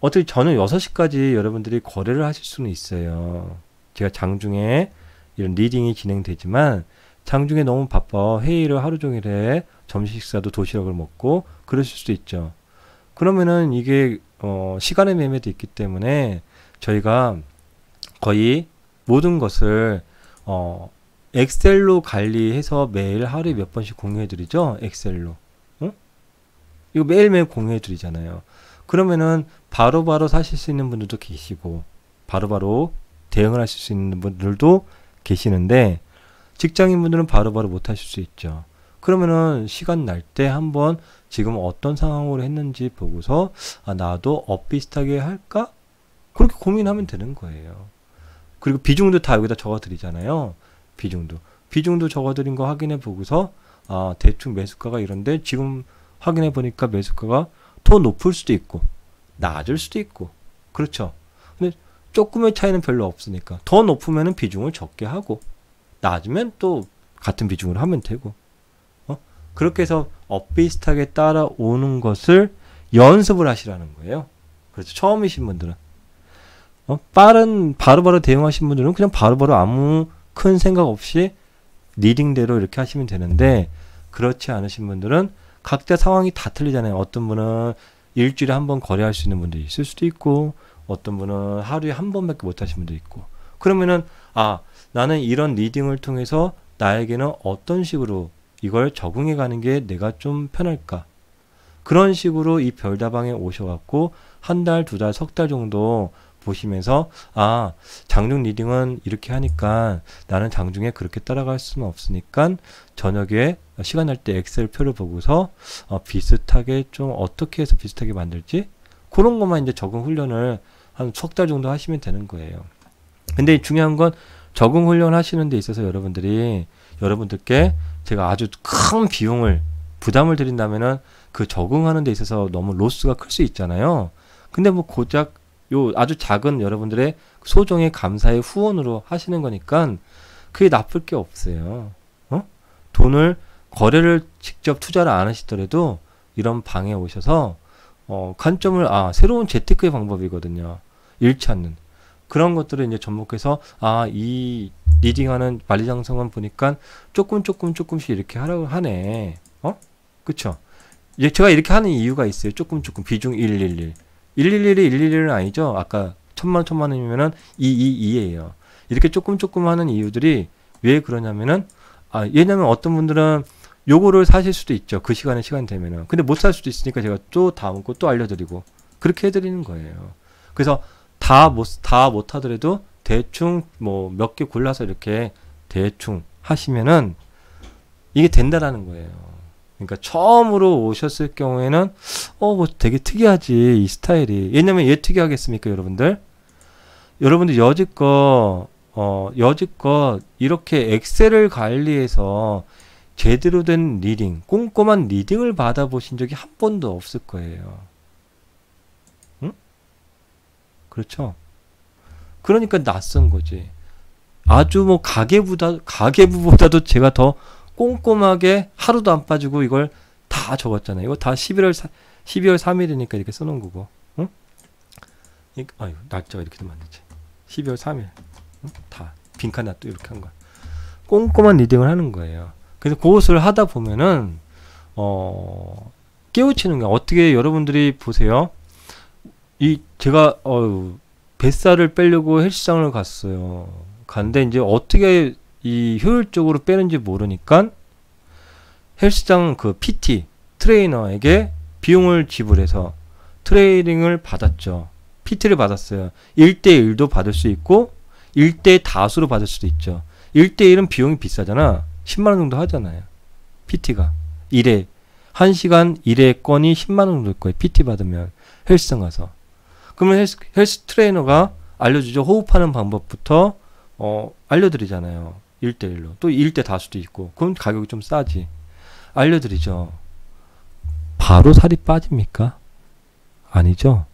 어떻게 저는 6시까지 여러분들이 거래를 하실 수는 있어요. 제가 장중에 이런 리딩이 진행되지만, 장중에 너무 바빠, 회의를 하루 종일 해, 점심 식사도 도시락을 먹고 그러실 수도 있죠. 그러면은 이게 시간의 매매도 있기 때문에 저희가 거의 모든 것을 엑셀로 관리해서 매일 하루에 몇 번씩 공유해 드리죠. 엑셀로. 이거 매일매일 공유해 드리잖아요. 그러면은 바로바로 사실 수 있는 분들도 계시고 바로바로 대응을 하실 수 있는 분들도 계시는데, 직장인분들은 바로바로 못 하실 수 있죠. 그러면은 시간 날 때 한번 지금 어떤 상황으로 했는지 보고서 나도 비슷하게 할까? 그렇게 고민하면 되는 거예요. 그리고 비중도 다 여기다 적어드리잖아요. 비중도 적어드린 거 확인해 보고서 아 대충 매수가가 이런데 지금 확인해 보니까 매수가가 더 높을 수도 있고 낮을 수도 있고 그렇죠. 근데 조금의 차이는 별로 없으니까 더 높으면은 비중을 적게 하고 낮으면 또 같은 비중으로 하면 되고 그렇게 해서 비슷하게 따라오는 것을 연습을 하시라는 거예요. 그렇죠. 처음이신 분들은 빠른 바로바로 대응하신 분들은 그냥 바로바로 아무 큰 생각 없이 리딩대로 이렇게 하시면 되는데 그렇지 않으신 분들은 각자 상황이 다 틀리잖아요. 어떤 분은 일주일에 한 번 거래할 수 있는 분들이 있을 수도 있고 어떤 분은 하루에 한 번밖에 못 하시는 분도 있고 그러면은 아 나는 이런 리딩을 통해서 나에게는 어떤 식으로 이걸 적응해 가는 게 내가 좀 편할까 그런 식으로 이 별다방에 오셔갖고 한 달, 두 달, 석 달 정도 보시면서 아 장중 리딩은 이렇게 하니까 나는 장중에 그렇게 따라갈 수는 없으니까 저녁에 시간 날 때 엑셀 표를 보고서 비슷하게 좀 어떻게 해서 비슷하게 만들지 그런 것만 이제 적응 훈련을 한 석 달 정도 하시면 되는 거예요. 근데 중요한 건 적응 훈련 하시는 데 있어서 여러분들께 제가 아주 큰 비용을 부담을 드린다면은 그 적응하는 데 있어서 너무 로스가 클 수 있잖아요. 근데 뭐 고작 요 아주 작은 여러분들의 소정의 감사의 후원으로 하시는 거니까 그게 나쁠 게 없어요. 돈을 거래를 직접 투자를 안 하시더라도 이런 방에 오셔서 관점을 새로운 재테크의 방법이거든요. 잃지 않는 그런 것들을 이제 접목해서 이 리딩하는 만리장성은 보니까 조금씩 이렇게 하라고 하네. 그쵸? 이제 제가 이렇게 하는 이유가 있어요. 조금 비중 111 111이 111은 아니죠. 아까 1000만원이면은 222예요. 이렇게 조금 하는 이유들이 왜 그러냐면은 왜냐면 어떤 분들은 요거를 사실 수도 있죠. 그 시간이 되면은. 근데 못 살 수도 있으니까 제가 또 다음 거 또 알려드리고 그렇게 해드리는 거예요. 그래서 다 못 하더라도 대충 뭐 몇 개 골라서 이렇게 대충 하시면은 이게 된다라는 거예요. 그러니까 처음으로 오셨을 경우에는 뭐 되게 특이하지 이 스타일이. 왜냐면 왜 특이하겠습니까, 여러분들? 여러분들 여지껏 이렇게 엑셀을 관리해서 제대로 된 리딩, 꼼꼼한 리딩을 받아보신 적이 한 번도 없을 거예요. 응? 그렇죠? 그러니까 낯선 거지. 아주 뭐 가계부보다도 제가 더 꼼꼼하게 하루도 안 빠지고 이걸 다 적었잖아요. 이거 다 12월 3일이니까 이렇게 써놓은 거고. 응? 아유, 날짜가 이렇게 되면 안 되지. 12월 3일. 응? 다 빈칸 또 이렇게 한 거야. 꼼꼼한 리딩을 하는 거예요. 그래서 그것을 하다 보면은 깨우치는 거야. 어떻게 여러분들이 보세요. 제가 뱃살을 빼려고 헬스장을 갔어요. 갔는데 이제 어떻게 이 효율적으로 빼는지 모르니까 헬스장 그 PT 트레이너에게 비용을 지불해서 트레이닝을 받았죠. PT를 받았어요. 1대1도 받을 수 있고 1대 다수로 받을 수도 있죠. 1대1은 비용이 비싸잖아. 10만원 정도 하잖아요. PT가 1시간 1회 건이 10만원 정도일 거예요. PT 받으면 헬스장 가서. 그러면 헬스 트레이너가 알려주죠. 호흡하는 방법부터 알려드리잖아요. 1대1로. 또 1대 다수도 있고. 그럼 가격이 좀 싸지. 알려드리죠. 바로 살이 빠집니까? 아니죠.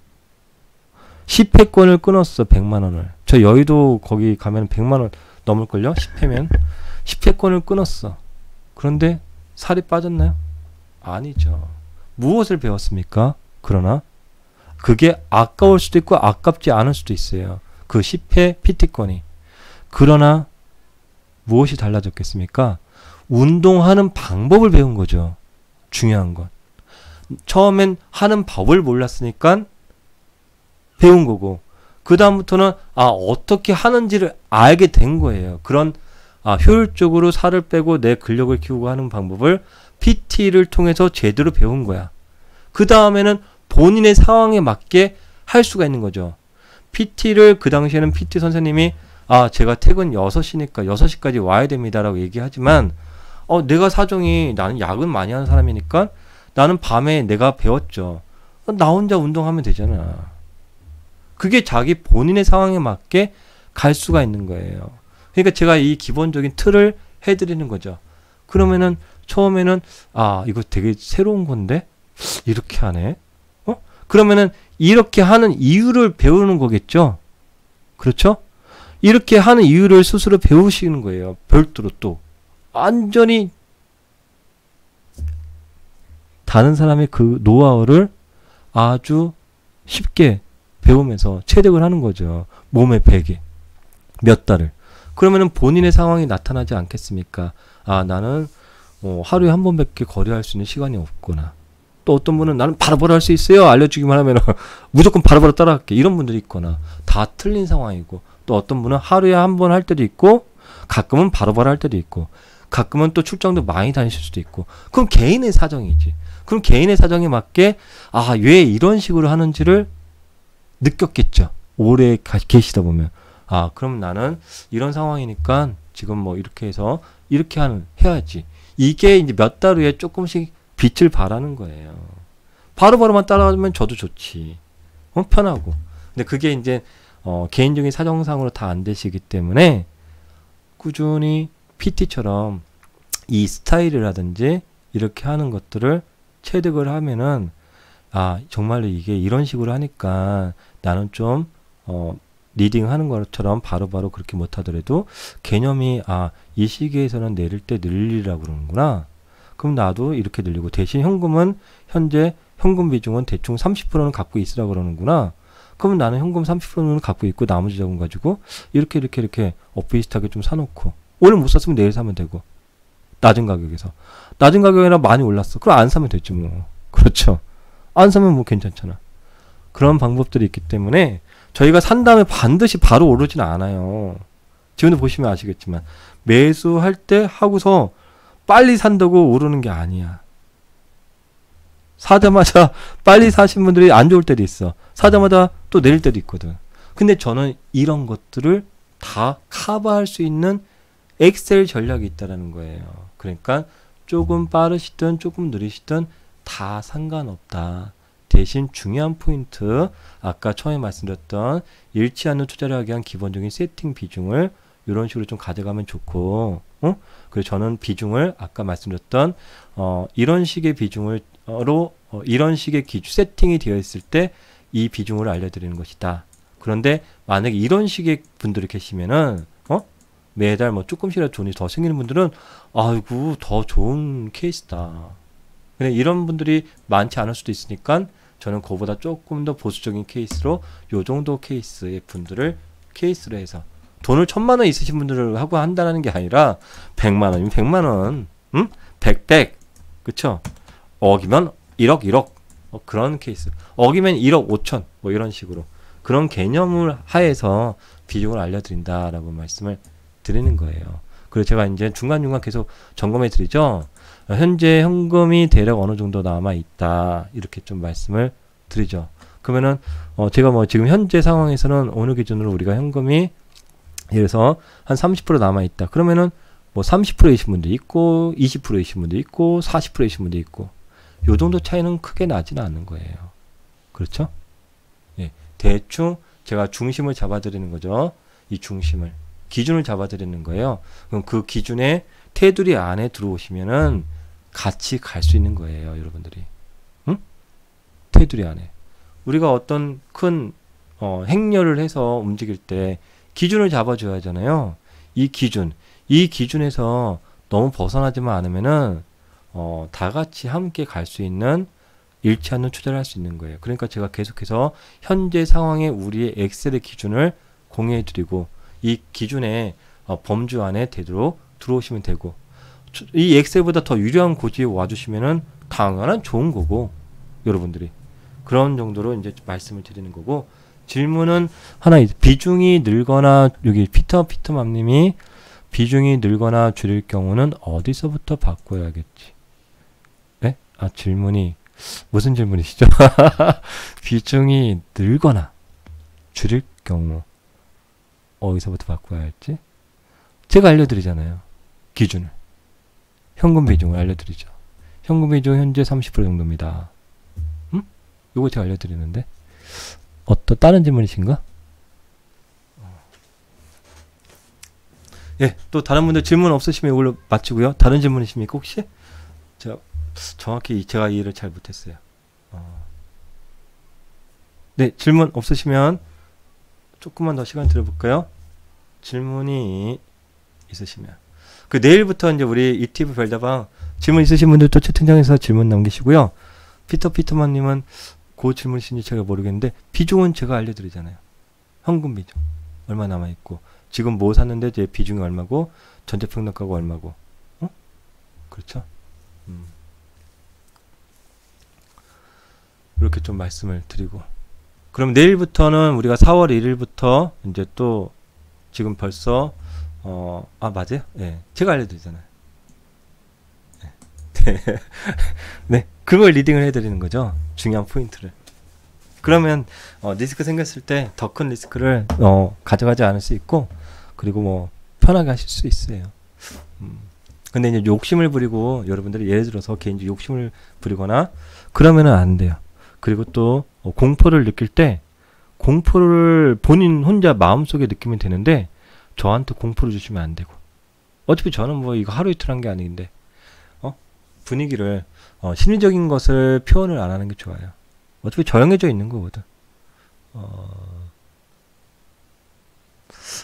10회권을 끊었어. 100만원을. 저 여의도 거기 가면 100만원 넘을걸요? 10회면. 10회권을 끊었어. 그런데 살이 빠졌나요? 아니죠. 무엇을 배웠습니까? 그러나 그게 아까울 수도 있고 아깝지 않을 수도 있어요. 그 10회 PT권이. 그러나 무엇이 달라졌겠습니까? 운동하는 방법을 배운 거죠. 중요한 건. 처음엔 하는 법을 몰랐으니까 배운 거고 그 다음부터는 어떻게 하는지를 알게 된 거예요. 그런 효율적으로 살을 빼고 내 근력을 키우고 하는 방법을 PT를 통해서 제대로 배운 거야. 그 다음에는 본인의 상황에 맞게 할 수가 있는 거죠. PT를 그 당시에는 PT 선생님이 제가 퇴근 6시니까 6시까지 와야 됩니다라고 얘기하지만 내가 사정이 나는 야근 많이 하는 사람이니까 나는 밤에 내가 배웠죠. 나 혼자 운동하면 되잖아. 그게 자기 본인의 상황에 맞게 갈 수가 있는 거예요. 그러니까 제가 이 기본적인 틀을 해드리는 거죠. 그러면은 처음에는 아 이거 되게 새로운 건데 이렇게 하네. 그러면은 이렇게 하는 이유를 배우는 거겠죠. 그렇죠? 이렇게 하는 이유를 스스로 배우시는 거예요. 별도로 또 완전히 다른 사람의 그 노하우를 아주 쉽게 배우면서 체득을 하는 거죠. 몸에 배게 몇 달을. 그러면은 본인의 상황이 나타나지 않겠습니까? 아 나는 하루에 한 번밖에 거래할 수 있는 시간이 없구나. 또 어떤 분은 나는 바로바로 할 수 있어요. 알려주기만 하면 무조건 바로바로 따라갈게. 이런 분들이 있거나 다 틀린 상황이고, 또 어떤 분은 하루에 한 번 할 때도 있고, 가끔은 바로바로 할 때도 있고, 가끔은 또 출장도 많이 다니실 수도 있고. 그럼 개인의 사정이지. 그럼 개인의 사정에 맞게 아 왜 이런 식으로 하는지를 느꼈겠죠. 오래 계시다 보면. 아 그럼 나는 이런 상황이니까 지금 뭐 이렇게 해서 이렇게 해야지. 이게 이제 몇 달 후에 조금씩 빛을 발하는 거예요. 바로바로만 따라가면 저도 좋지. 편하고. 근데 그게 이제 개인적인 사정상으로 다 안 되시기 때문에 꾸준히 PT처럼 이 스타일이라든지 이렇게 하는 것들을 체득을 하면은 아 정말로 이게 이런 식으로 하니까 나는 좀 리딩 하는 것처럼 바로바로 그렇게 못하더라도 개념이 아 이 시기에서는 내릴 때 늘리라고 그러는구나. 그럼 나도 이렇게 늘리고 대신 현금은 현재 현금 비중은 대충 30%는 갖고 있으라 그러는구나. 그러면 나는 현금 30%는 갖고 있고 나머지 자금 가지고 이렇게 비슷하게 좀 사놓고 오늘 못 샀으면 내일 사면 되고 낮은 가격에서 낮은 가격이나 많이 올랐어. 그럼 안 사면 되지 뭐. 그렇죠. 안 사면 뭐 괜찮잖아. 그런 방법들이 있기 때문에 저희가 산 다음에 반드시 바로 오르지는 않아요. 지금도 보시면 아시겠지만 매수할 때 하고서 빨리 산다고 오르는 게 아니야. 사자마자 빨리 사신 분들이 안 좋을 때도 있어. 사자마자 또 내릴 때도 있거든. 근데 저는 이런 것들을 다 커버할 수 있는 엑셀 전략이 있다는 거예요. 그러니까 조금 빠르시든 조금 느리시든 다 상관없다. 대신 중요한 포인트, 아까 처음에 말씀드렸던 잃지 않는 투자를 하기 위한 기본적인 세팅 비중을 이런 식으로 좀 가져가면 좋고, 그래서 저는 비중을 아까 말씀드렸던 이런 식의 비중으로 이런 식의 기준 세팅이 되어 있을 때 이 비중을 알려드리는 것이다. 그런데 만약에 이런 식의 분들이 계시면은 매달 뭐 조금씩이라도 돈이 더 생기는 분들은 아이고 더 좋은 케이스다. 근데 이런 분들이 많지 않을 수도 있으니까 저는 그보다 조금 더 보수적인 케이스로 요 정도 케이스의 분들을 케이스로 해서 돈을 1000만원 있으신 분들을 하고 한다는 게 아니라 100만원이면 100만원, 100, 그쵸? 억이면 1억, 그런 케이스. 억이면 1억 5천, 뭐 이런 식으로. 그런 개념을 하에서 비중을 알려드린다라고 말씀을 드리는 거예요. 그래서 제가 이제 중간중간 계속 점검해 드리죠. 현재 현금이 대략 어느 정도 남아 있다. 이렇게 좀 말씀을 드리죠. 그러면은, 제가 뭐 지금 현재 상황에서는 어느 기준으로 우리가 현금이 예를 들어서 한 30% 남아 있다. 그러면은 뭐 30%이신 분도 있고, 20%이신 분도 있고, 40%이신 분도 있고, 요 정도 차이는 크게 나지는 않는 거예요. 그렇죠? 예. 대충 제가 중심을 잡아드리는 거죠. 이 중심을. 기준을 잡아드리는 거예요. 그럼 그 기준의 테두리 안에 들어오시면은 같이 갈 수 있는 거예요, 여러분들이. 응? 테두리 안에. 우리가 어떤 큰 행렬을 해서 움직일 때 기준을 잡아줘야 하잖아요. 이 기준에서 너무 벗어나지만 않으면은 다 같이 함께 갈 수 있는 잃지 않는 투자를 할 수 있는 거예요. 그러니까 제가 계속해서 현재 상황에 우리의 엑셀의 기준을 공유해 드리고 이 기준의 범주 안에 되도록 들어오시면 되고, 이 엑셀보다 더 유리한 고지에 와주시면은 당연한 좋은 거고, 여러분들이 그런 정도로 이제 말씀을 드리는 거고, 질문은 하나, 비중이 늘거나, 여기 피터맘님이 비중이 늘거나 줄일 경우는 어디서부터 바꿔야겠지? 네? 아, 질문이 무슨 질문이시죠? 비중이 늘거나 줄일 경우 어디서부터 바꿔야 할지? 제가 알려드리잖아요. 기준을. 현금 비중을 알려드리죠. 현금 비중 현재 30% 정도입니다. 요거 제가 알려드리는데 어떤 다른 질문이신가? 예, 또 다른 분들 질문 없으시면 이걸로 마치고요. 다른 질문이십니까 혹시? 제가 정확히 제가 이해를 잘 못했어요. 네, 질문 없으시면 조금만 더 시간 들어볼까요? 질문이 있으시면 그 내일부터 이제 우리 ETF 별다방 질문 있으신 분들 또 채팅창에서 질문 남기시고요. 피터만님은 그 질문이신지 제가 모르겠는데 비중은 제가 알려드리잖아요. 현금 비중 얼마 남아있고 지금 뭐 샀는데 제 비중이 얼마고 전체평균가가 얼마고 그렇죠? 이렇게 좀 말씀을 드리고 그럼 내일부터는 우리가 4월 1일부터 이제 또 지금 벌써 맞아요? 네, 제가 알려드리잖아요. 네. 네, 그걸 리딩을 해드리는 거죠. 중요한 포인트를. 그러면 리스크 생겼을 때 더 큰 리스크를 가져가지 않을 수 있고 그리고 뭐 편하게 하실 수 있어요. 근데 이제 욕심을 부리고 여러분들이 예를 들어서 개인적 욕심을 부리거나 그러면은 안 돼요. 그리고 또 공포를 느낄 때 공포를 본인 혼자 마음속에 느끼면 되는데 저한테 공포를 주시면 안 되고 어차피 저는 뭐 이거 하루 이틀 한 게 아닌데 분위기를 심리적인 것을 표현을 안 하는 게 좋아요. 어차피 정해져 있는 거거든.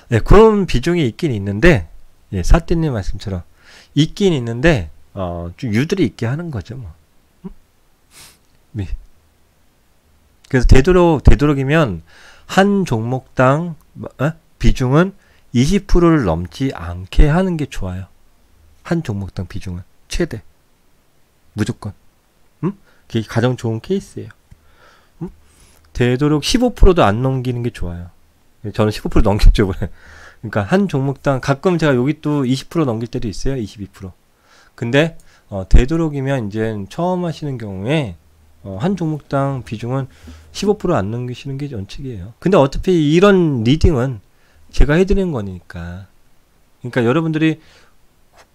네, 그런 비중이 있긴 있는데 예, 사띠님 말씀처럼 있긴 있는데 좀 유들이 있게 하는 거죠 뭐. 네. 그래서 되도록이면 한 종목당 비중은 20%를 넘지 않게 하는 게 좋아요. 한 종목당 비중은 최대 무조건. 그게 가장 좋은 케이스예요. 되도록 15%도 안 넘기는 게 좋아요. 저는 15% 넘겼죠. 그러니까 한 종목당 가끔 제가 여기 또 20% 넘길 때도 있어요. 22%. 근데 되도록이면 이제 처음 하시는 경우에 한 종목당 비중은 15% 안 넘기시는 게 원칙이에요. 근데 어차피 이런 리딩은 제가 해드리는 거니까. 그러니까 여러분들이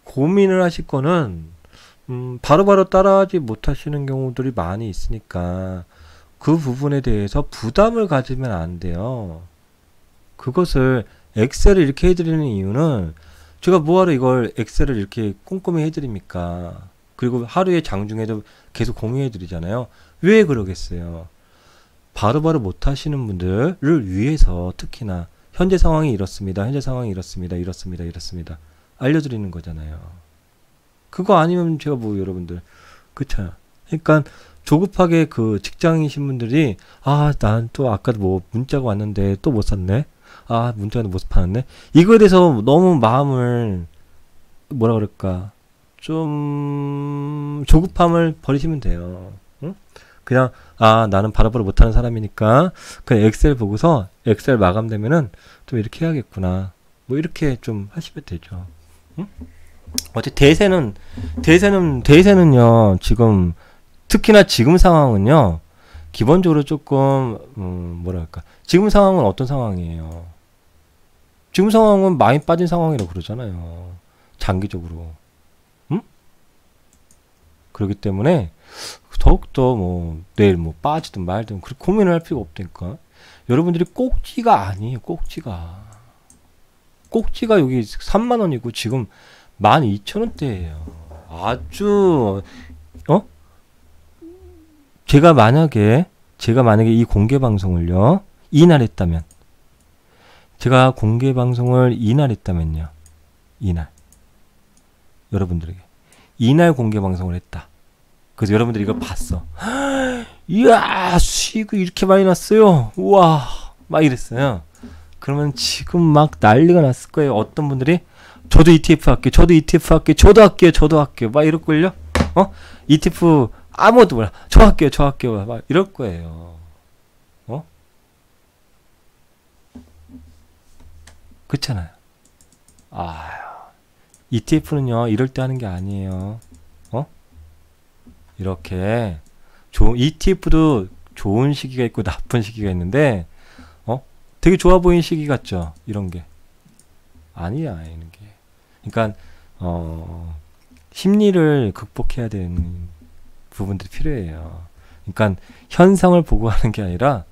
고민을 하실 거는 바로바로 따라하지 못하시는 경우들이 많이 있으니까 그 부분에 대해서 부담을 가지면 안 돼요. 그것을 엑셀을 이렇게 해드리는 이유는 제가 뭐하러 이걸 엑셀을 이렇게 꼼꼼히 해드립니까? 그리고 하루에 장중에도 계속 공유해드리잖아요. 왜 그러겠어요? 바로바로 못하시는 분들을 위해서 특히나 현재 상황이 이렇습니다. 현재 상황이 이렇습니다. 이렇습니다. 알려드리는 거잖아요. 그거 아니면 제가 뭐 여러분들 그쵸? 그러니까 조급하게 그 직장이신 분들이 난 또 아까 뭐 문자가 왔는데 또 못 샀네. 문자도 못 팔았네. 이거에 대해서 너무 마음을 뭐라 그럴까 좀 조급함을 버리시면 돼요. 응? 그냥 나는 바로바로 못하는 사람이니까 그냥 엑셀 보고서 엑셀 마감되면은 좀 이렇게 해야겠구나. 뭐 이렇게 좀 하시면 되죠. 응? 어째 대세는요 지금 특히나 지금 상황은요 기본적으로 조금 뭐랄까 지금 상황은 어떤 상황이에요? 지금 상황은 많이 빠진 상황이라고 그러잖아요. 장기적으로. 그렇기 때문에 더욱더 뭐 내일 뭐 빠지든 말든 그렇게 고민을 할 필요가 없다니까. 여러분들이 꼭지가 아니에요. 꼭지가 여기 3만원이고 지금 12,000원대예요. 아주 제가 만약에 이 공개 방송을요 이날 했다면요 이날 여러분들에게 이날 공개 방송을 했다. 그래서 여러분들이 이걸 봤어. 이야 수익이 이렇게 많이 났어요. 우와 막 이랬어요. 그러면 지금 막 난리가 났을 거예요. 어떤 분들이 저도 ETF 할게, 저도 할게요 막 이럴걸요. ETF 아무것도 몰라. 저 할게요 막 이럴 거예요. 그렇잖아요. ETF는요 이럴 때 하는 게 아니에요. 이렇게 ETF도 좋은 시기가 있고 나쁜 시기가 있는데 되게 좋아 보이는 시기 같죠. 이런 게 아니야. 이런 게 그러니까 심리를 극복해야 되는 부분들이 필요해요. 그러니까 현상을 보고 하는 게 아니라